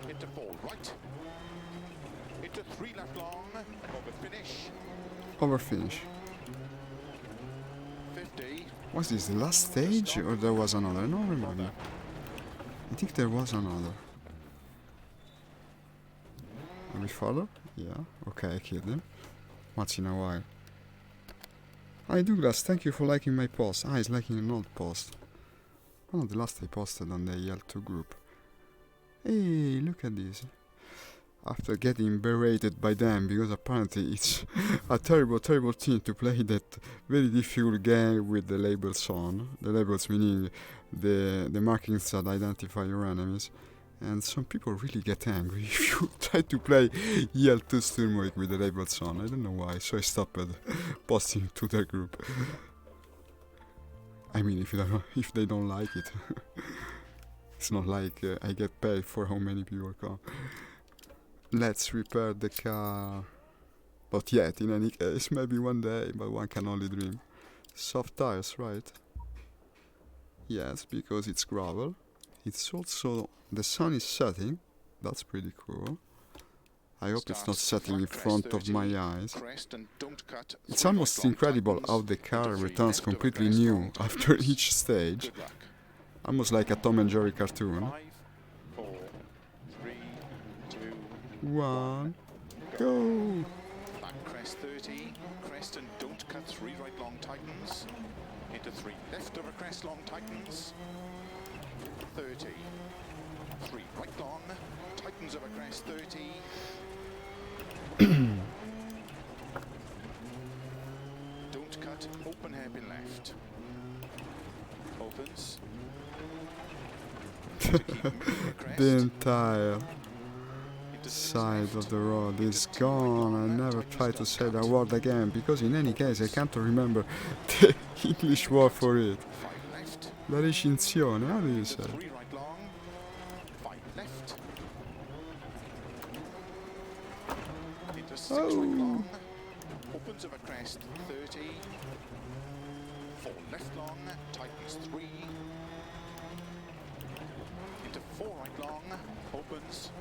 Into 4 right, into 3 left long, over finish, Over finish. 50. Was this the last stage or there was another? I don't remember. I think there was another. Are we follow? Yeah. Okay, I killed him. Once in a while. Hi Douglas, thank you for liking my post. Ah, he's liking an old post. One of the last I posted on the EL2 group. Hey, look at this. After getting berated by them, because apparently it's a terrible thing to play that very difficult game with the labels on. The labels meaning the markings that identify your enemies. And some people really get angry if you try to play EL2 Sturmovik with the labels on. I don't know why, so I stopped posting to their group. I mean, if they don't like it. It's not like I get paid for how many people come. Let's repair the car. Not yet, in any case. Maybe one day, but one can only dream. Soft tires, right? Yes, because it's gravel. It's also... the sun is setting. That's pretty cool. I hope it's not setting in front of my eyes. It's almost incredible how the car returns completely new after each stage. Almost like a Tom and Jerry cartoon. 5, 4, 3, 2, 1, go! back crest 30, crest and don't cut 3 right long tightens, into 3 left of a crest long tightens, 30, 3 right long, tightens over crest 30. Don't cut, open hairpin left. Opens. To keep moving the crest. The entire Into six side left. of the road is Into two right gone. I long, never tightens, try to don't say that cut. word again, because in any case I can't remember the English word for it. 5 left. La recinzione, how do you Into say? 3 right long. 5 left. Into 6 right long. Opens over crest 30. 4 left long. Tightens 3. Into 4 right long. Opens.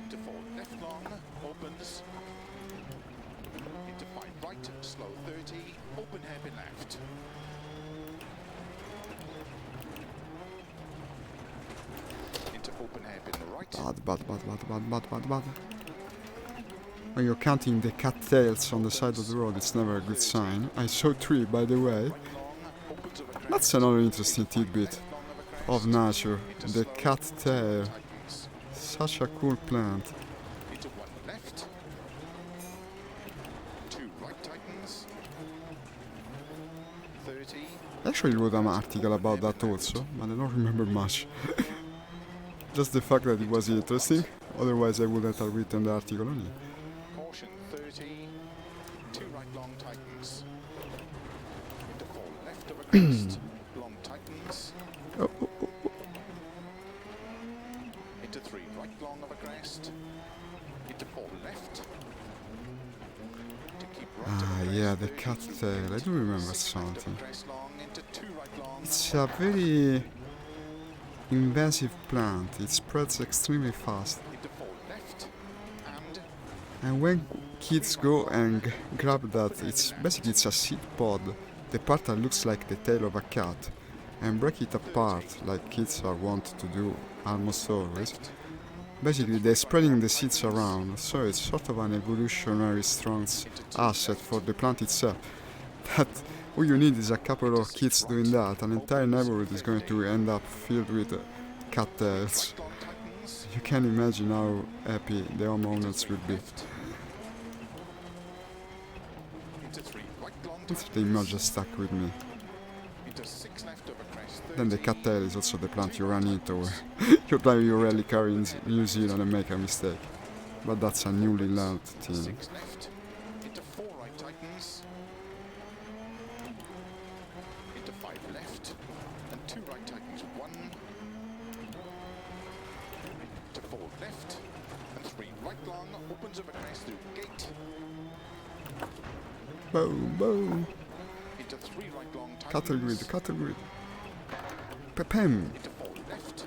Into 4 left long. Opens. Into 5 right. Slow 30. Open hairpin left. Into open hairpin right. Bad. When you're counting the cattails on the side of the road, it's never a good sign. I saw 3, by the way. Right long. Opens over crest. That's another interesting tidbit Left long over crest. of nature. Into The slow, cattail. tightens. Such a cool plant. Into 1 left. 2 right tightens. 30. I actually wrote an article about that also, but I don't remember much. Just the fact that it was interesting, otherwise I wouldn't have written the article on it. Caution 30. 2 right long tightens. Into 4 left over crest. Long tightens. Oh, Into 3 right long over crest. Into 4 left. To keep right Ah, over yeah, crest, the 30 cattail. through I gate. do remember 6 right over something. crest long. Into 2 right long. It's a very invasive plant. It spreads extremely fast. Into 4 left. And And when kids go and grab that, it's basically it's a seed pod, the part that looks like the tail of a cat, and break it apart like kids are wont to do almost always. left. Basically, they're spreading the seeds around, so it's sort of an evolutionary strong asset for the plant itself. That all you need is a couple of kids doing that, an entire neighborhood is going to end up filled with cattails. Right long tightens. You can imagine how happy the homeowners will be. Left. Into 3 right long If the tightens. image just stuck with me. Into 6 left over crest. 30. Then the cattail is also the plant you run into where you're driving your rally car in New Zealand and make a mistake. But that's a newly learned thing. 6 left. Into 4 right tightens. Into 5 left. And 2 right tightens. 1. To 4 left. And 3 right long. Opens over crest through gate. Boom, boom. Into 3 right long tightens. Cattle grid. Pepem. Into 4 left.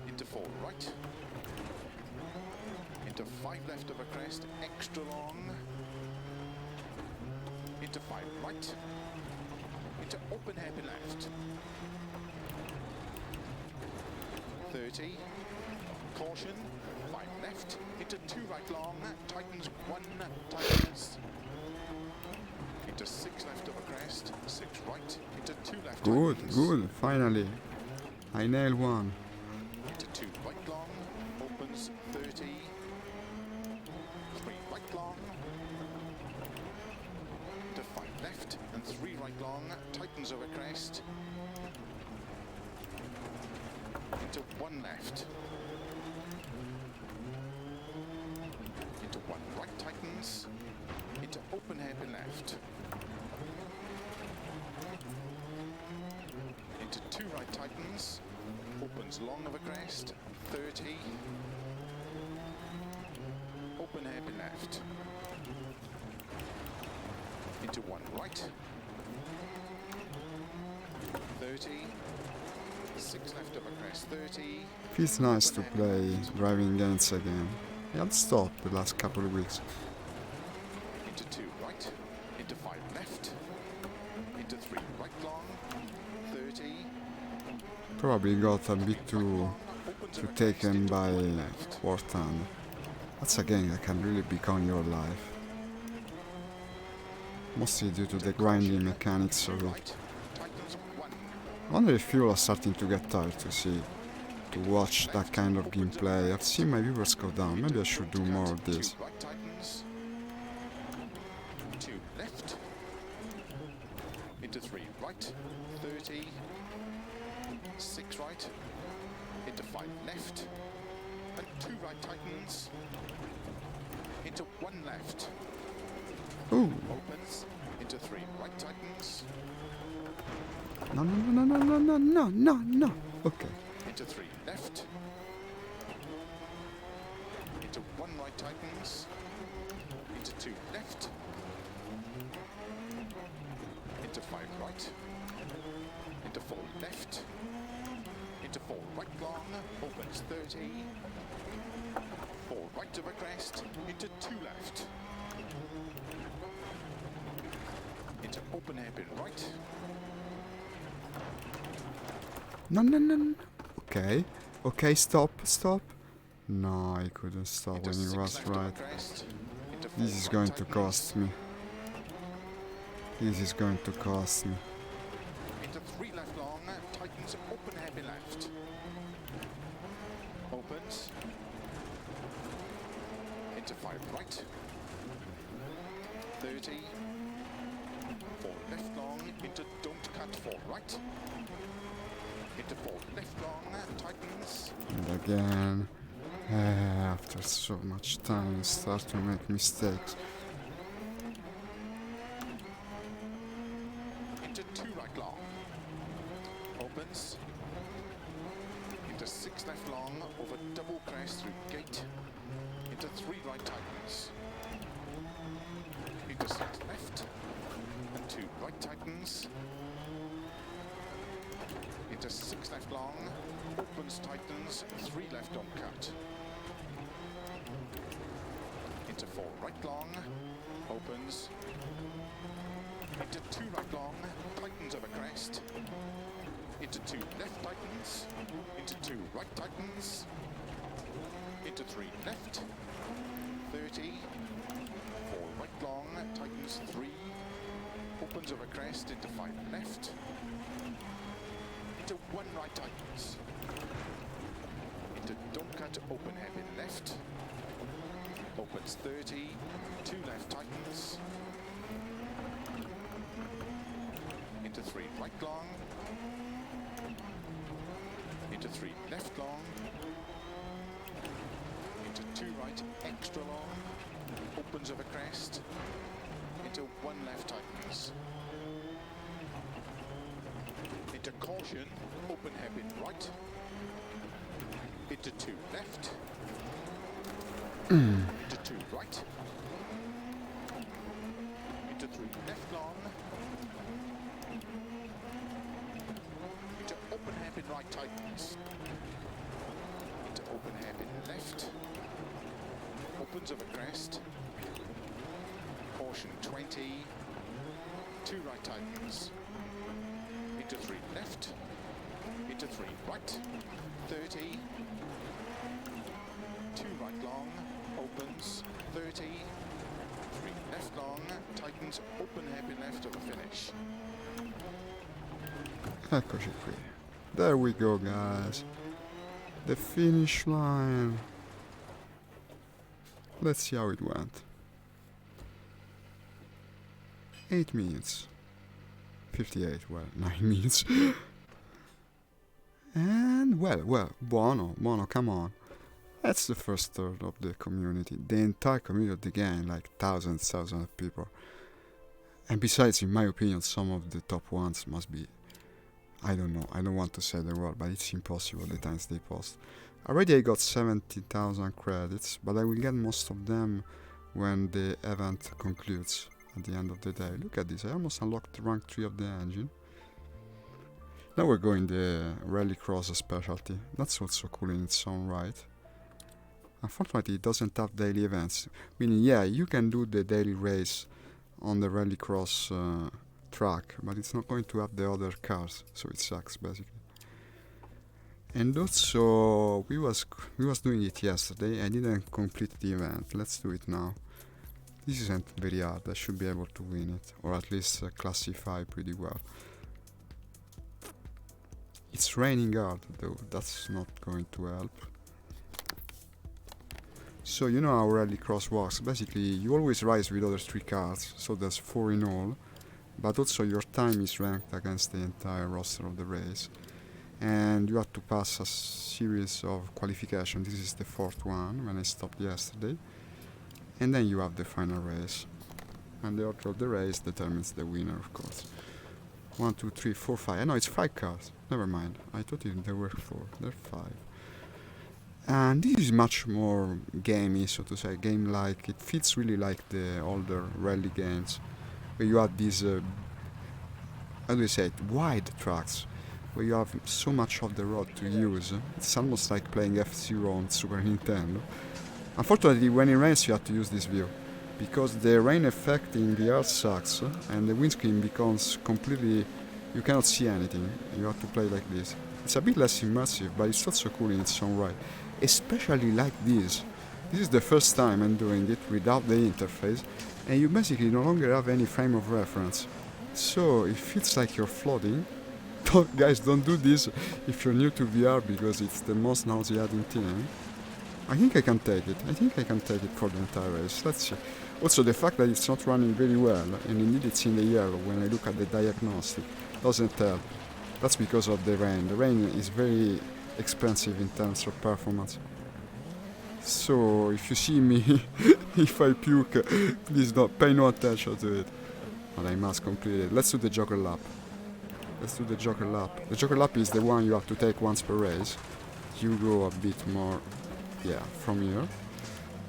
Into 4 right. Into 5 left over crest, extra long. Into 5 right. Into open hairpin left. 30. Caution. 5 left. Into 2 right long. Tightens 1. Tightens. Into 6 left over crest. 6 right. Into 2 left. Good, tightens. good, finally. I nailed one. Into 2 right long, opens 30, 3 right long, into 5 left and 3 right long, tightens over crest, into 1 left, into 1 right tightens, into open hairpin left, into 2 right tightens, opens long of a crest, 30, open hairpin left, into 1 right, 30, 6 left of a crest, 30, Feels nice to play driving games again. I had stopped the last couple of weeks. into 2 right, into 5 left, into 3 right long, 30, Probably got a bit too long, opens of a crest, taken into by 1 left. War Thunder. That's a game that can really become your life. Mostly due to the grinding mechanics of it. Right, tightens 1, I wonder if people are starting to get tired to see to watch that kind of gameplay. I've seen my viewers go down. Maybe I should do more of this. Two right tightens. Two left. Into three right. 30. Six right. Into five left. And two right tightens. Into one left. Ooh. Opens. Into three right tightens. No, no, no, no, no, no, no, no, no. Okay. Into three left. Into one right tightens. Into two left. Into five right. Into four left. Into four right long. Opens 30. Four right of a crest. Into two left. Into open hairpin right. No, no, no, no. Okay. Okay, stop, stop. No, I couldn't stop Into when he six was left of a right. crest. Into four This is right going to tightens. cost me. This is going to cost me. Into three left long, tightens open happy left. Opens. Into five right. 30. Four left long, into don't cut four right. Into four left long, tightens. And again, after so much time, you start to make mistakes. Into two right long. Opens. Into six left long, over double crest through gate. Into three right tightens. Into six left. And two right tightens. Into six left long. Opens tightens. Three left don't cut. Into four right long. Opens. Into two right long. Tightens over crest. Into two left tightens. Into two right tightens. Into three left. 30. Four right long. Tightens three. Opens over crest into five left. Into one right tightens. Into don't cut open heavy left. Opens 30. Two left tightens. Into three right long. Into three left long. Into two right extra long. Opens over crest. Into one left tightens. Into caution, open hairpin right. Into two left. Into two right. Into three left long. Into open hairpin right tightens. Into open hairpin left. Opens over crest. Caution 20. Two right tightens. Into three left. Into three right. 30. Two right long. Opens. 30. Three left long. Tightens. Open hairpin left of the finish. Eccoci qui. There we go, guys. The finish line. Let's see how it went. 8 minutes. 58, well, 9 minutes. And, well, Buono, come on. That's the first third of the community. The entire community of the game, like thousands of people. And besides, in my opinion, some of the top ones must be, I don't know, I don't want to say the word, but it's impossible the times they post. Already I got 70,000 credits, but I will get most of them when the event concludes at the end of the day. Look at this, I almost unlocked rank 3 of the engine. Now we're going the Rallycross specialty. That's also cool in its own right. Unfortunately, it doesn't have daily events. Meaning, yeah, you can do the daily race on the Rallycross track, but it's not going to have the other cars, so it sucks basically. And also, we was doing it yesterday. I didn't complete the event. Let's do it now. This isn't very hard. I should be able to win it, or at least classify pretty well. It's raining hard though, that's not going to help. So you know how Rallycross works. Basically, you always race with other 3 cars, so there's 4 in all. But also your time is ranked against the entire roster of the race. And you have to pass a series of qualification. This is the 4th one, when I stopped yesterday. And then you have the final race. And the order of the race determines the winner, of course. 1, 2, 3, 4, 5. No, it's 5 cars. Never mind. I thought there were 4. There are 5. And this is much more gamey, so to say, game-like. It feels really like the older rally games, where you have these, how do you say it, wide tracks, where you have so much of the road to use. It's almost like playing F-Zero on Super Nintendo. Unfortunately, when it rains, you have to use this view, because the rain effect in the VR sucks, and the windscreen becomes completely, you cannot see anything. You have to play like this. It's a bit less immersive, but it's also cool in its own right. Especially like this. This is the first time I'm doing it without the interface, and you basically no longer have any frame of reference. So it feels like you're floating. Guys, don't do this if you're new to VR, because it's the most nauseating thing. I think I can take it. I think I can take it for the entire race. Let's see. Also, the fact that it's not running very well, and indeed it's in the yellow when I look at the diagnostic, doesn't help. That's because of the rain. The rain is very expensive in terms of performance. So if you see me, if I puke, please don't pay no attention to it. But I must complete it. Let's do the Joker lap. Let's do the Joker lap. The Joker lap is the one you have to take once per race. You go a bit more, yeah, from here.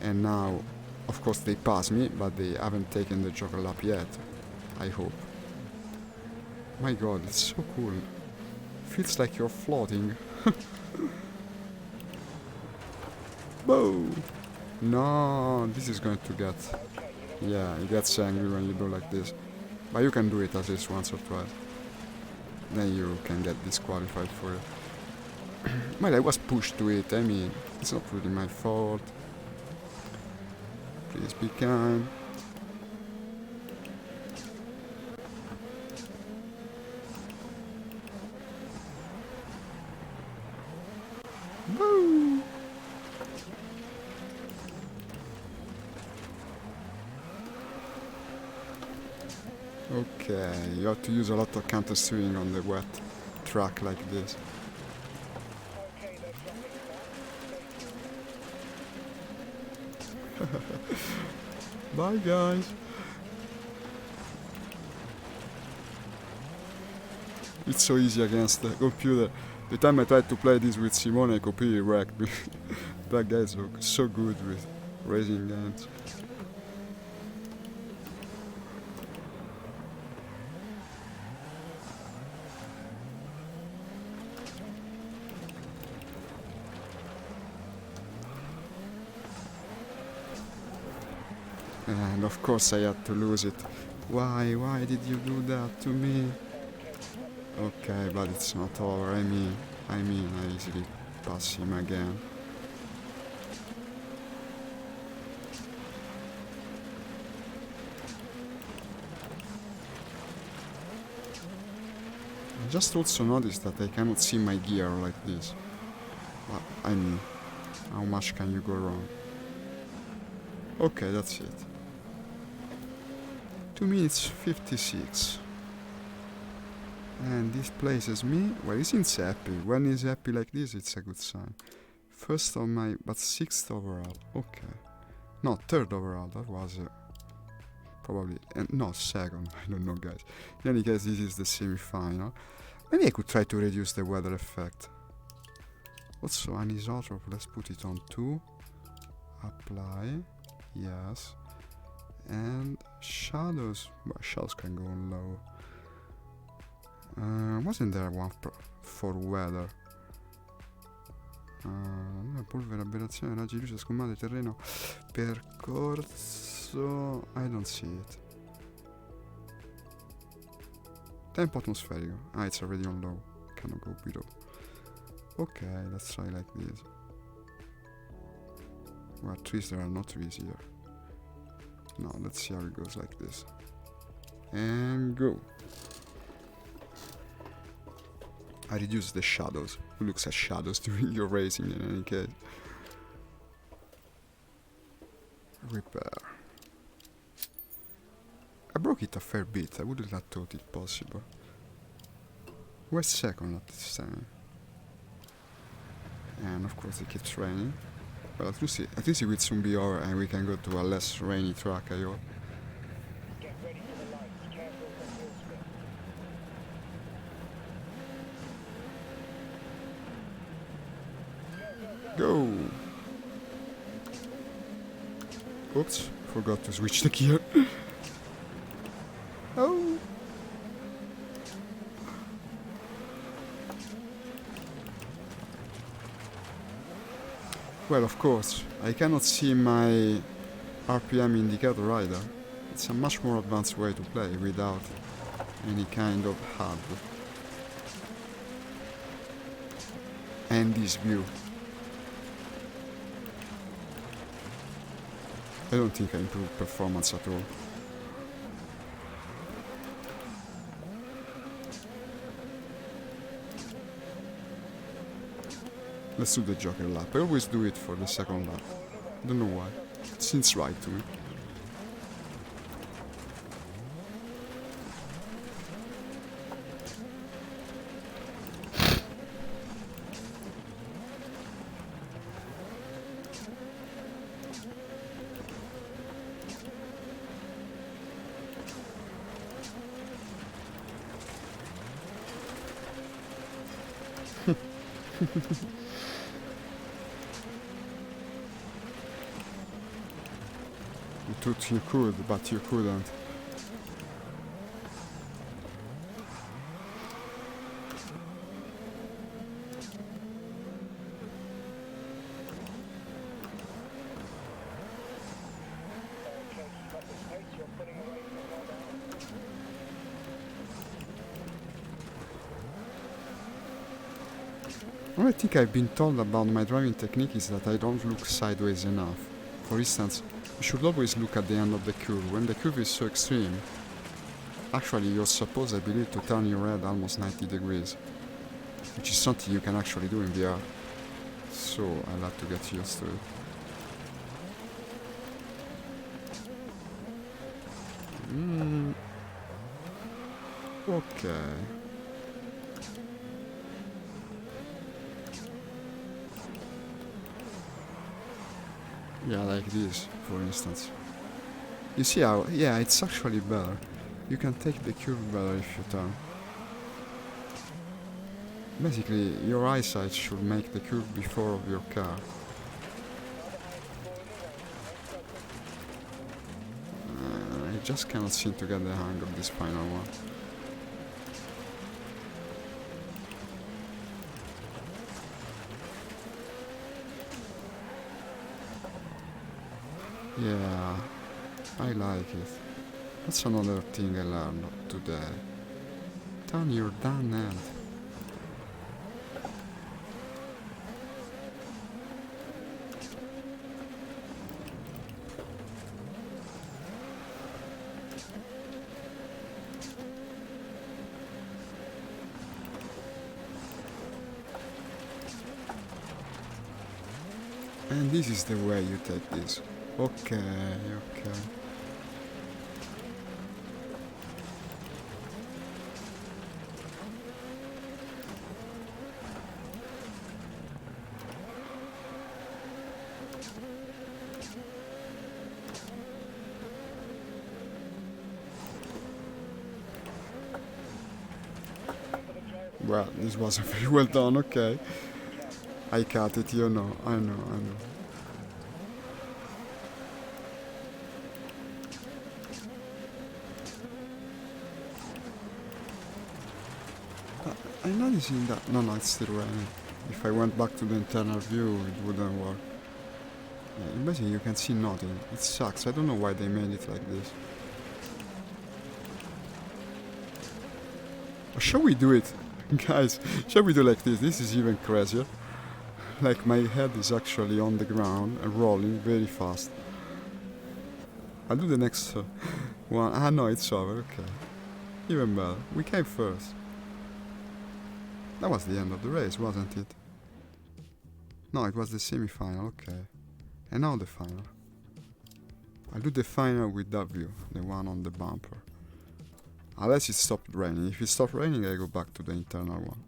And now, of course, they pass me, but they haven't taken the Joker lap yet. I hope. My god, it's so cool. Feels like you're floating. Whoa! No, this is going to get... Yeah, it gets angry when you do like this. But you can do it at least once or twice. Then you can get disqualified for it. Well, I was pushed to it, I mean, it's not really my fault. Please be kind. Woo! Okay, you have to use a lot of counter steering on the wet track like this. Bye guys. It's so easy against the computer. The time I tried to play this with Simone, I completely wrecked me. That guy's so good with racing games. And of course I had to lose it. Why did you do that to me? Okay, but it's not over. I mean, I easily pass him again. I just also noticed that I cannot see my gear like this. I mean, how much can you go wrong? Okay, that's it. 2 minutes 56. And this places me, well, he seems happy. When he's happy like this, it's a good sign. First on my, but 6th overall. Okay. No, 3rd overall. That was probably, no, 2nd. I don't know, guys. In any case, this is the semi-final. Maybe I could try to reduce the weather effect. Also, anisotrope, let's put it on 2. Apply. Yes. And shadows, well, shadows can go on low. Wasn't there one for weather? Polvere, aberrazione, raggi di luce, scommate, terreno, percorso. I don't see it. Tempo atmosferico. Ah, it's already on low. Cannot go below. Okay, let's try like this. Well, trees, there are no trees here. No, let's see how it goes like this. And go. I reduce the shadows. Who looks at shadows during your racing in any case? Repair. I broke it a fair bit. I wouldn't have thought it possible. We're second at this time. And of course it keeps raining. But at least it will soon be over and we can go to a less rainy track, I hope. Go! Oops, forgot to switch the gear. Oh! Well, of course, I cannot see my RPM indicator either. It's a much more advanced way to play without any kind of HUD. And this view. I don't think I improved performance at all. Let's do the Joker lap. I always do it for the second lap. Don't know why. It seems right to me. You thought you could, but you couldn't. What I think I've been told about my driving technique is that I don't look sideways enough. For instance, you should always look at the end of the curve. When the curve is so extreme, actually you're supposed, I believe, to turn your head almost 90 degrees. Which is something you can actually do in VR. So I'll have to get used to it. Okay. Yeah, like this, for instance. You see how, yeah, it's actually better. You can take the curve better if you turn. Basically, your eyesight should make the curve before of your car. I just cannot seem to get the hang of this final one. Yeah, I like it. That's another thing I learned today. Turn your damn head. And this is the way you take this. Okay, okay. Well, this wasn't very well done, okay. I cut it, you know, I know. I'm noticing that, no, it's still raining. If I went back to the internal view, it wouldn't work. Yeah, basically you can see nothing. It sucks, I don't know why they made it like this. Or shall we do it? Guys, shall we do like this? This is even crazier. Like my head is actually on the ground and rolling very fast. I'll do the next one. Ah no, it's over, okay. Even better. We came first. That was the end of the race, wasn't it? No, it was the semi-final, okay. And now the final. I'll do the final with that view, the one on the bumper. Unless it stopped raining. If it stopped raining, I go back to the internal one.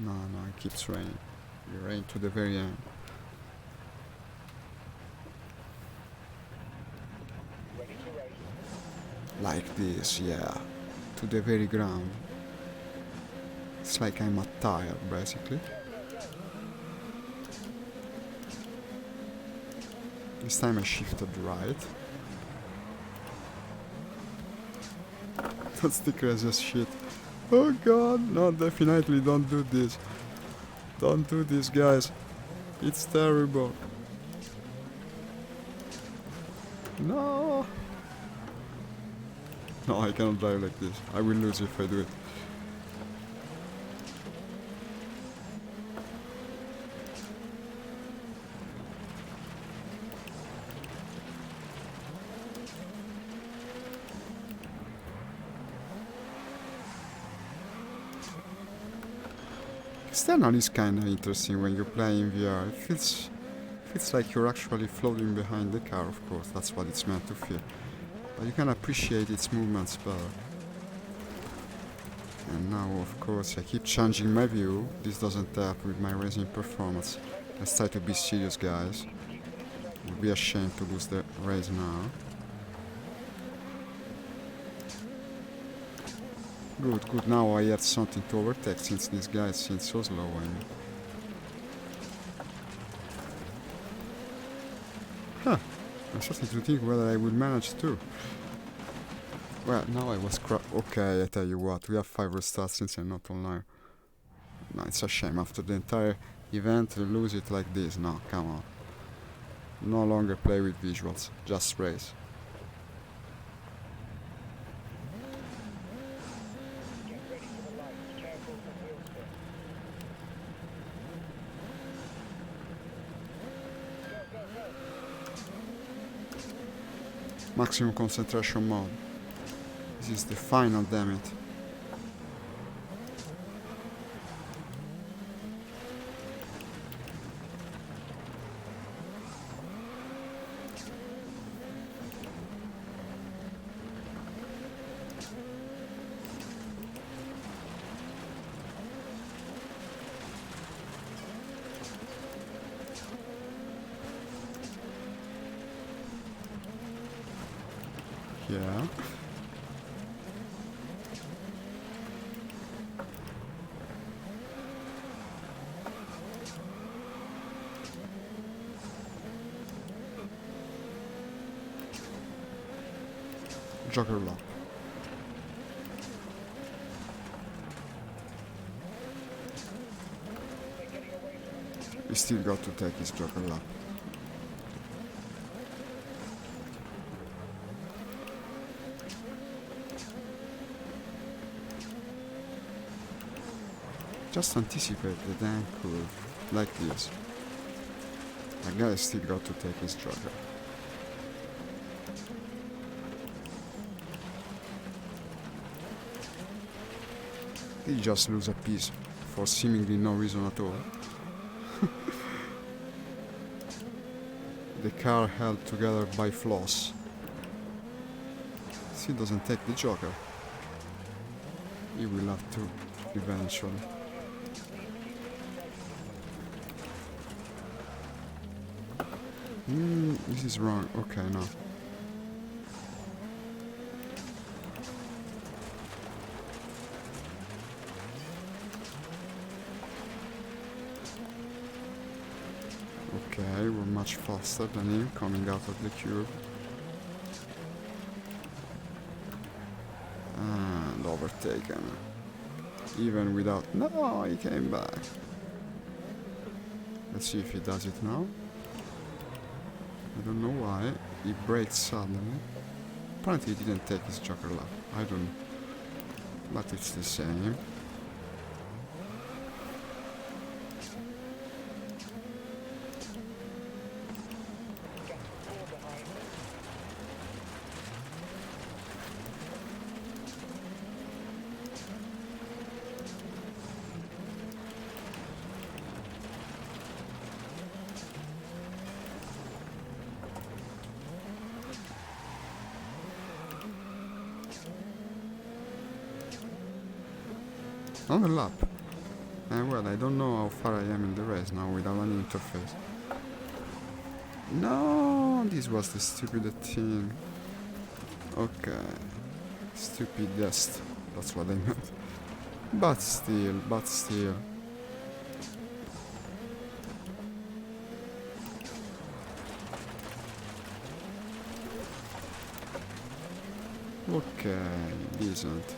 No, it keeps raining. It rained to the very end. Like this, yeah. To the very ground. It's like I'm a tire, basically. This time I shifted right. That sticker is just shit. Oh god, no, definitely don't do this. Don't do this, guys. It's terrible. No. No, I cannot drive like this. I will lose if I do it. External is kinda interesting when you play in VR. It feels like you're actually floating behind the car, of course, that's what it's meant to feel. But you can appreciate its movements better. And now, of course, I keep changing my view. This doesn't help with my racing performance. Let's try to be serious, guys. It would be a shame to lose the race now. Good, now I have something to overtake since this guy seems so slow. Huh, I'm starting to think whether I will manage to. Well, now I was okay, I tell you what, we have 5 restarts since I'm not online. No, it's a shame, after the entire event to lose it like this. No, come on. No longer play with visuals, just race. Maximum concentration mode. This is the final, damn it. Yeah. Jogger lap. He still got to take his jogger lap. Just anticipate the damn curve, like this. The guy still got to take his jogger. He just lose a piece for seemingly no reason at all. The car held together by floss. Still doesn't take the jogger. He will have to eventually. This is wrong. Okay, no. Okay, we're much faster than him coming out of the cube. And overtaken. Even without... No, he came back. Let's see if he does it now. I don't know why. he braked suddenly. Apparently he didn't take his joker lap. I don't know. But it's the same. On the lap. Well, I don't know how far I am in the race now without any interface. No, this was the stupid thing. Okay. Stupidest. That's what I meant. But still. Okay, decent.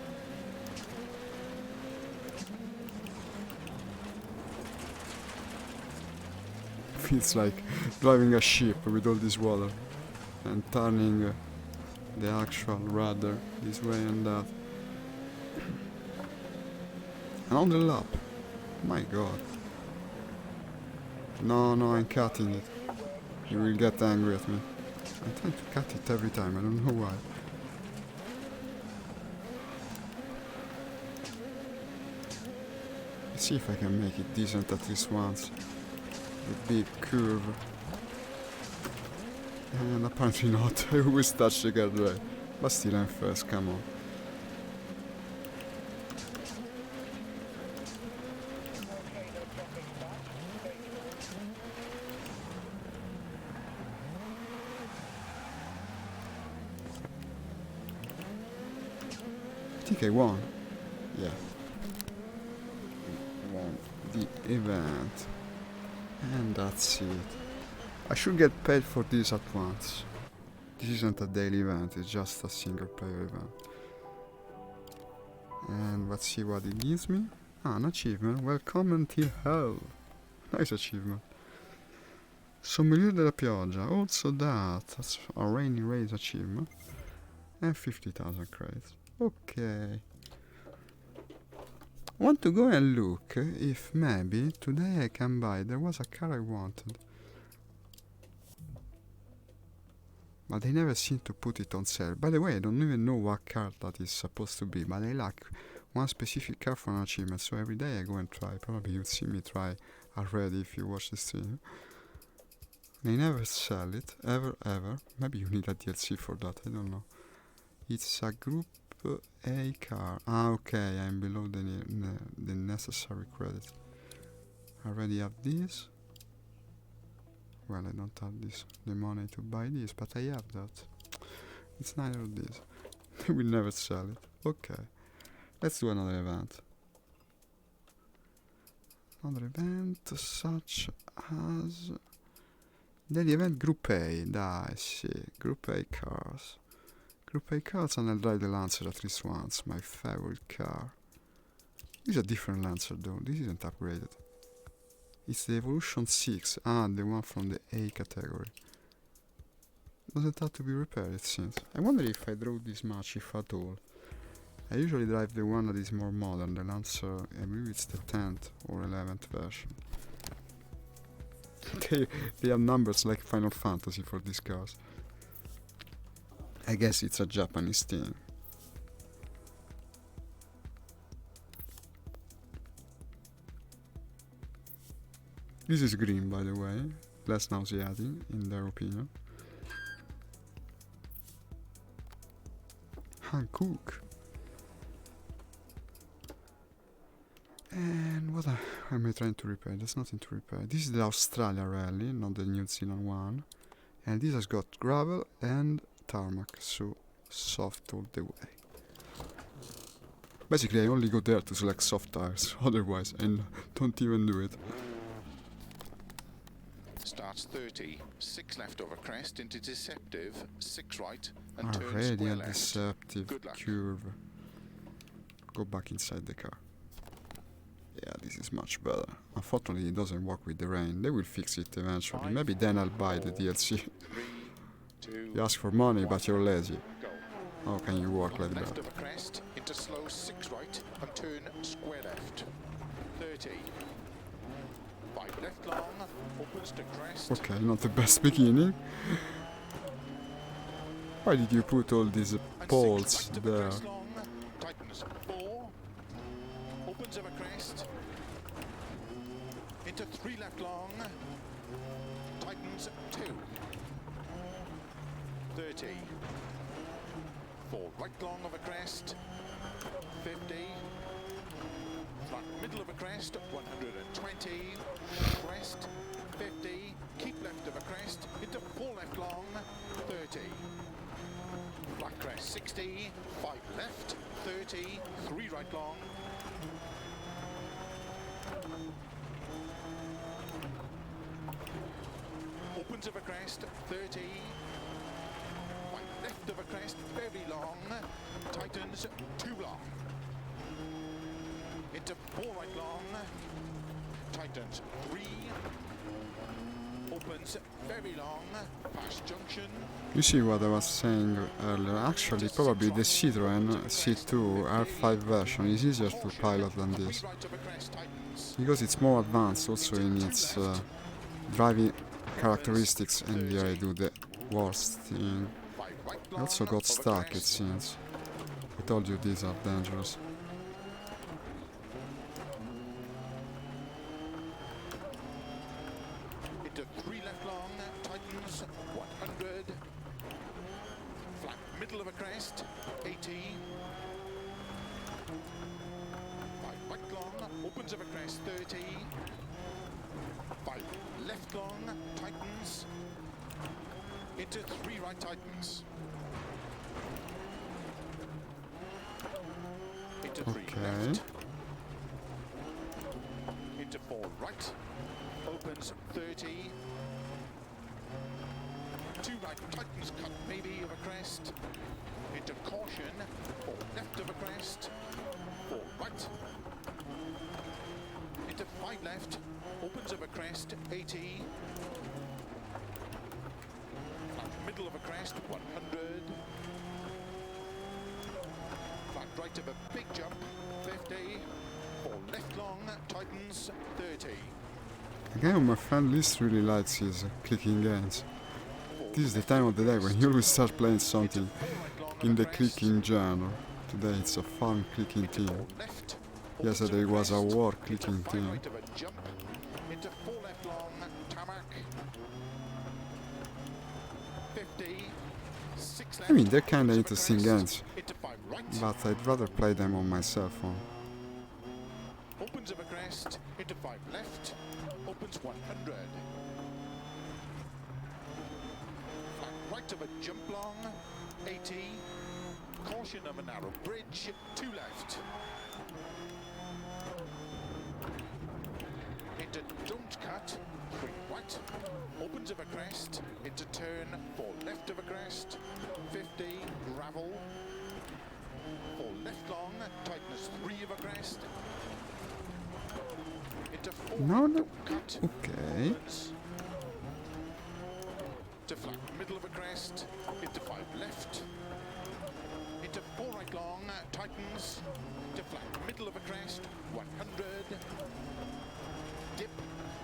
Feels like driving a ship with all this water and turning the actual rudder this way and that. And on the lap. My god. No, I'm cutting it. He will get angry at me. I'm trying to cut it every time, I don't know why. Let's see if I can make it decent at least once. The big curve. And apparently not. I always touch the guardrail. But still I'm first, come on. I think I won. Yeah. Won the event. And that's it. I should get paid for this at once. This isn't a daily event, it's just a single player event. And let's see what it gives me. An achievement. Welcome until hell. Nice achievement. Sommelier della pioggia. Also that's a rainy race achievement. And 50,000 credits. Okay. I want to go and look if maybe today I can buy. There was a car I wanted. But they never seem to put it on sale. By the way, I don't even know what car that is supposed to be. But I like one specific car for an achievement. So every day I go and try. Probably you'll see me try already if you watch the stream. They never sell it. Ever. Maybe you need a DLC for that. I don't know. It's a group A car. Okay, I'm below the necessary credit. I already have this. Well, I don't have the money to buy this, but I have that. It's neither of these. They will never sell it. Okay. Let's do another event. Another event such as daily event Group A. I see. Group A cars. Group A cars, and I'll drive the Lancer at least once. My favorite car. This is a different Lancer though. This isn't upgraded. It's the Evolution 6. Ah, the one from the A category. Doesn't have to be repaired, it seems. I wonder if I drove this much, if at all. I usually drive the one that is more modern, the Lancer. I believe it's the 10th or 11th version. They have numbers like Final Fantasy for these cars. I guess it's a Japanese thing. This is green, by the way. Less nauseating, in their opinion. Hankook. And what am I trying to repair? There's nothing to repair. This is the Australia rally, not the New Zealand one. And this has got gravel and tarmac, so soft all the way. Basically, I only go there to select soft tires, otherwise I don't even do it. Starts 30, 6 left over crest into deceptive, 6 right, and turn Already square a left. deceptive Good luck. curve. Go back inside the car. Yeah, this is much better. Unfortunately, it doesn't work with the rain. They will fix it eventually. 5, Maybe then I'll buy the DLC. 3, You ask for money, but you're lazy. Go. How can you work like Left that? of a crest, into slow 6 right, and turn square left. 30. 5 left long, opens to crest. Okay, not the best beginning. Why did you put all these And poles 6 right of a there? crest long, tightens 4. Opens of a crest. Into 3 left long, tightens 2. 30. 4 right long of a crest. 50. Flat middle of a crest, 120. Crest, 50. Keep left of a crest, into 4 left long, 30. Flat crest, 60. 5 left, 30. 3 right long. Opens of a crest, 30. 5 left of a crest, very long. Tightens, 2 long. Into 4 right long. Tightens, 3. Opens, very long. Past junction. You see what I was saying earlier? Actually, probably the Citroen C2 R5 version is easier to pilot than 3 this, right of a crest, tightens. because it's more advanced also in its driving characteristics, and here I do the worst thing. 5 right I long. also got of a stuck, it crest. seems. I told you these are dangerous. Into 3 left long, tightens, 100. Flat middle of a crest, 80. 5 right long, opens of a crest, 30. 5 left long, tightens. Into 3 right, tightens. Into 3 Okay. left. Into 4 right. Opens 30. 2 right, tightens cut maybe of a crest. Into caution. 4 left of a crest. 4 right. Into 5 left. Opens of a crest. 80. Flat middle of a crest. 100. Flat right of a big jump. 50. 4 left long. Tightens. 30. Again, my friend List really likes his clicking games. This is the time of the day when you will start playing something in the clicking genre. Today it's a fun clicking team. Yesterday it was a war clicking team. Right of a jump. Into 4 left long. Tarmac. 50. 6 left. I mean, they're kinda opens of a interesting crest. games, Into 5 right. but I'd rather play them on my cell phone. Opens of a crest. Into 5 left. Opens 100. Flat right of a jump long. 80. Caution of a narrow bridge. 2 left. Into don't cut. 3 right. Opens of a crest. Into turn. 4 left of a crest. 50. Gravel. 4 left long. Tightness 3 of a crest. Into 4 No, no. don't cut. Okay. Opens. To flat middle of a crest. Into 5 left. Into 4 right long. Tightens. To flat middle of a crest. 100. Dip.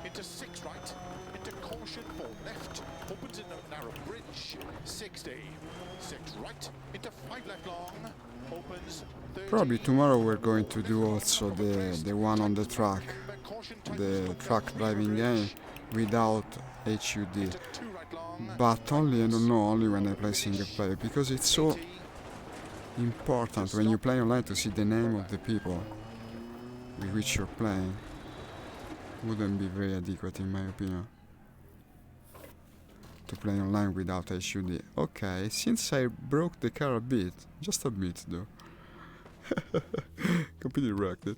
Into 6 right. Into caution. 4 left. Opens in a narrow bridge. 60. 6 right. Into 5 left long. Opens. 30. Probably tomorrow we're going to do also the one on the track, the truck driving game without HUD. Into 2 right long. But only, I don't know, only when I play single player, because it's so 80. important when you play online to see the name of the people with which you're playing. Wouldn't be very adequate in my opinion to play online without HUD. Okay, since I broke the car a bit, just a bit though. Completely wrecked it.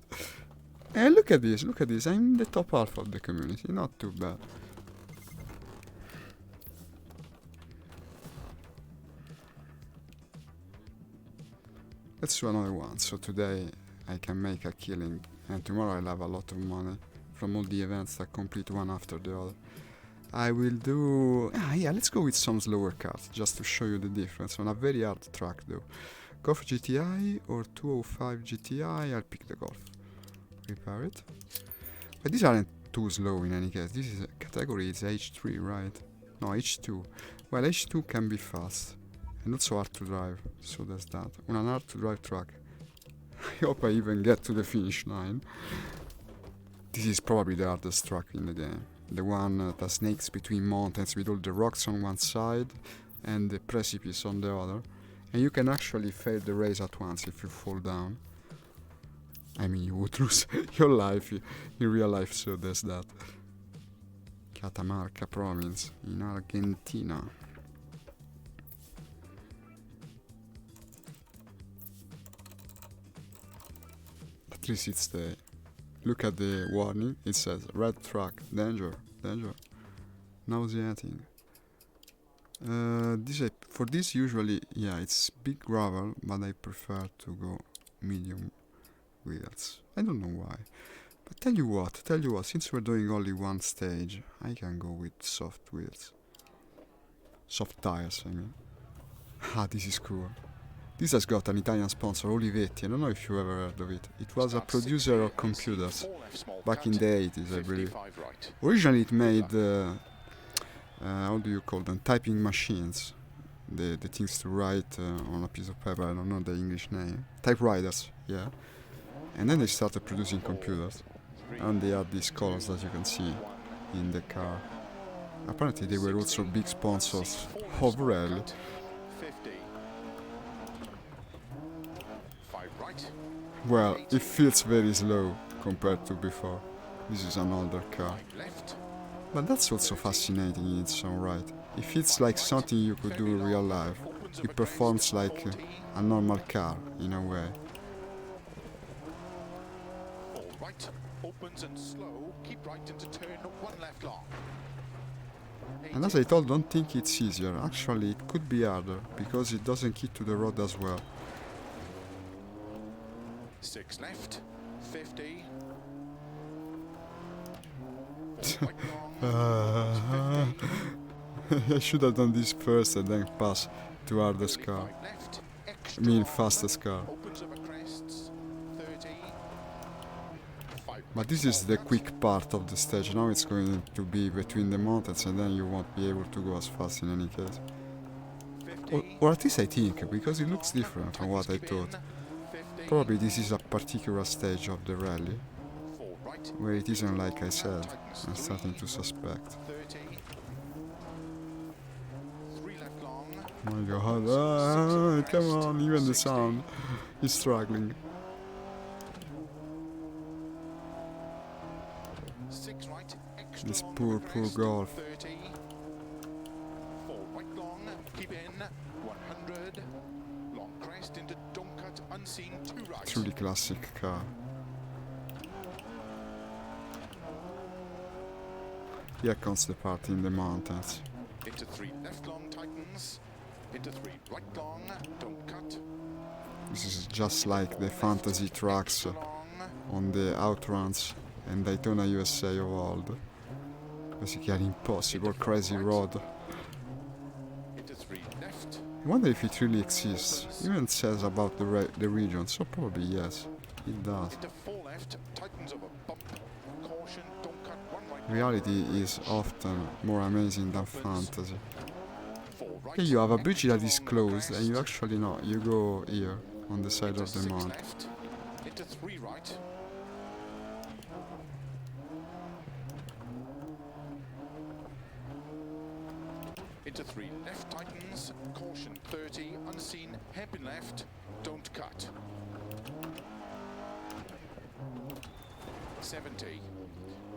And look at this, I'm in the top half of the community, not too bad. Let's do another one, so today I can make a killing, and tomorrow I'll have a lot of money from all the events that complete one after the other. I will do... yeah, let's go with some slower cars, just to show you the difference. On a very hard track, though. Golf GTI or 205 GTI, I'll pick the Golf. Repair it. But these aren't too slow in any case. This is category is H3, right? No, H2. Well, H2 can be fast. And not so hard to drive, so that's that. On an hard to drive track. I hope I even get to the finish line. This is probably the hardest track in the game. The one that snakes between mountains with all the rocks on one side and the precipice on the other. And you can actually fail the race at once if you fall down. I mean, you would lose your life in real life, so there's that. Catamarca province in Argentina. At least it's the... Look at the warning, it says red track, danger, danger, nauseating. For this usually, yeah, it's big gravel, but I prefer to go medium wheels. I don't know why. But tell you what, since we're doing only one stage, I can go with soft wheels. Soft tires, I mean. Ah, this is cool. This has got an Italian sponsor, Olivetti. I don't know if you ever heard of it. It was a producer of computers back in the 80s, I believe. Originally it made, how do you call them, typing machines. The things to write on a piece of paper, I don't know the English name. Typewriters, yeah. And then they started producing computers. And they had these colors that you can see in the car. Apparently they were also big sponsors of Rally. Well, it feels very slow compared to before. This is an older car. But that's also fascinating in its own right. It feels like something you could do in real life. It performs like a normal car, in a way. All right, opens and slow, keep right into turn, one left long. And as I told, don't think it's easier. Actually, it could be harder, because it doesn't keep to the road as well. 6 left, 50. 4 right long, 50. I should have done this first and then pass to hardest car. 5 left, I extra mean long, fastest car. opens over crests, 30. 5 But this is the quick part of the stage. Now it's going to be between the mountains and then you won't be able to go as fast in any case. 50. Or at least I think, because it looks different from what I thought. Probably this is a particular stage of the rally, 4 right, where it isn't like I said. I'm starting to suspect. 30. 3 left long, My god, come on, even the sound is struggling. 6 right, extra This long poor over crest, Golf. 30. 4 right long, keep in, 100. Long crest into don't cut, unseen, 2 right. Truly classic car. Here comes the part in the mountains. Into 3 left long tightens, into 3 right long, don't cut. This is just like the fantasy tracks Extra long, on the Outruns and Daytona USA of old. Basically an impossible crazy road. into 3 left, I wonder if it really exists. Even says about the region, so probably yes, it does. into 4 left, tightens over bump, caution, don't cut, 1 right. Reality is often more amazing than fantasy. 4 right, Here you have a bridge that is extra long closed and crest, you actually know, you go here on the side into of the 6 mountain. left, into 3 right. Into 3 left tightens, caution 30, unseen, hairpin left, don't cut. 70,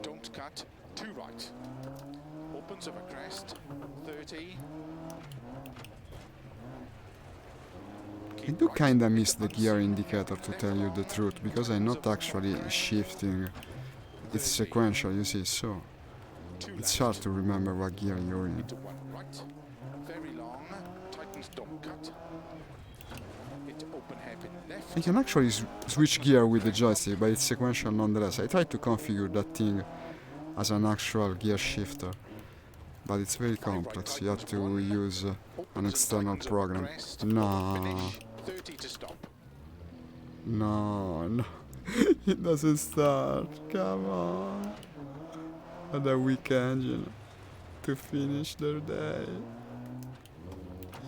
don't cut, 2 right. Opens over crest, 30. I do kinda miss the gear indicator to tell you the truth, because I'm not actually shifting. It's sequential, you see, so it's hard to remember what gear you're in. Into 1 right, very long, tightens, don't cut. Into open hairpin left. You can actually switch gear with the joystick, but it's sequential nonetheless. I tried to configure that thing as an actual gear shifter, but it's very complex. You have to use an Opens external and tightens up program. crest. No, Finish. 30 to stop. no, no. It doesn't start. Come on. And a weak engine to finish their day.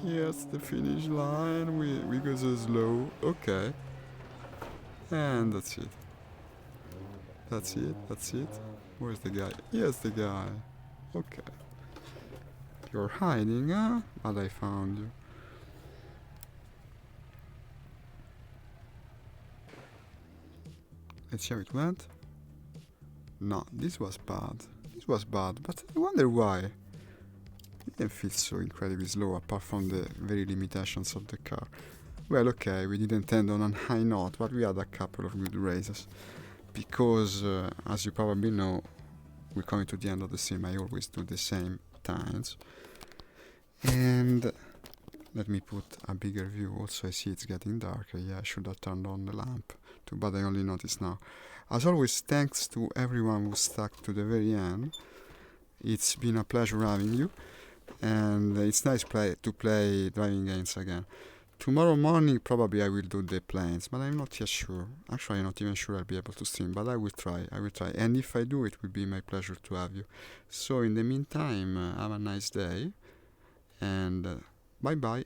Here's the finish line. We go so slow. Okay. And that's it. That's it. That's it. Where's the guy? Here's the guy. Okay. You're hiding, huh? But I found you. Let's see how it went. No, this was bad. This was bad, but I wonder why. It didn't feel so incredibly slow apart from the very limitations of the car. Well, okay, we didn't end on a high note, but we had a couple of good races. Because, as you probably know, we're coming to the end of the sim. I always do the same times. And let me put a bigger view. Also, I see it's getting darker. Yeah, I should have turned on the lamp too, but I only noticed now. As always, thanks to everyone who stuck to the very end. It's been a pleasure having you, and it's nice to play driving games again. Tomorrow morning probably I will do the planes, but I'm not yet sure. Actually, I'm not even sure I'll be able to stream, but I will try. And if I do, it will be my pleasure to have you. So in the meantime, have a nice day, and bye bye.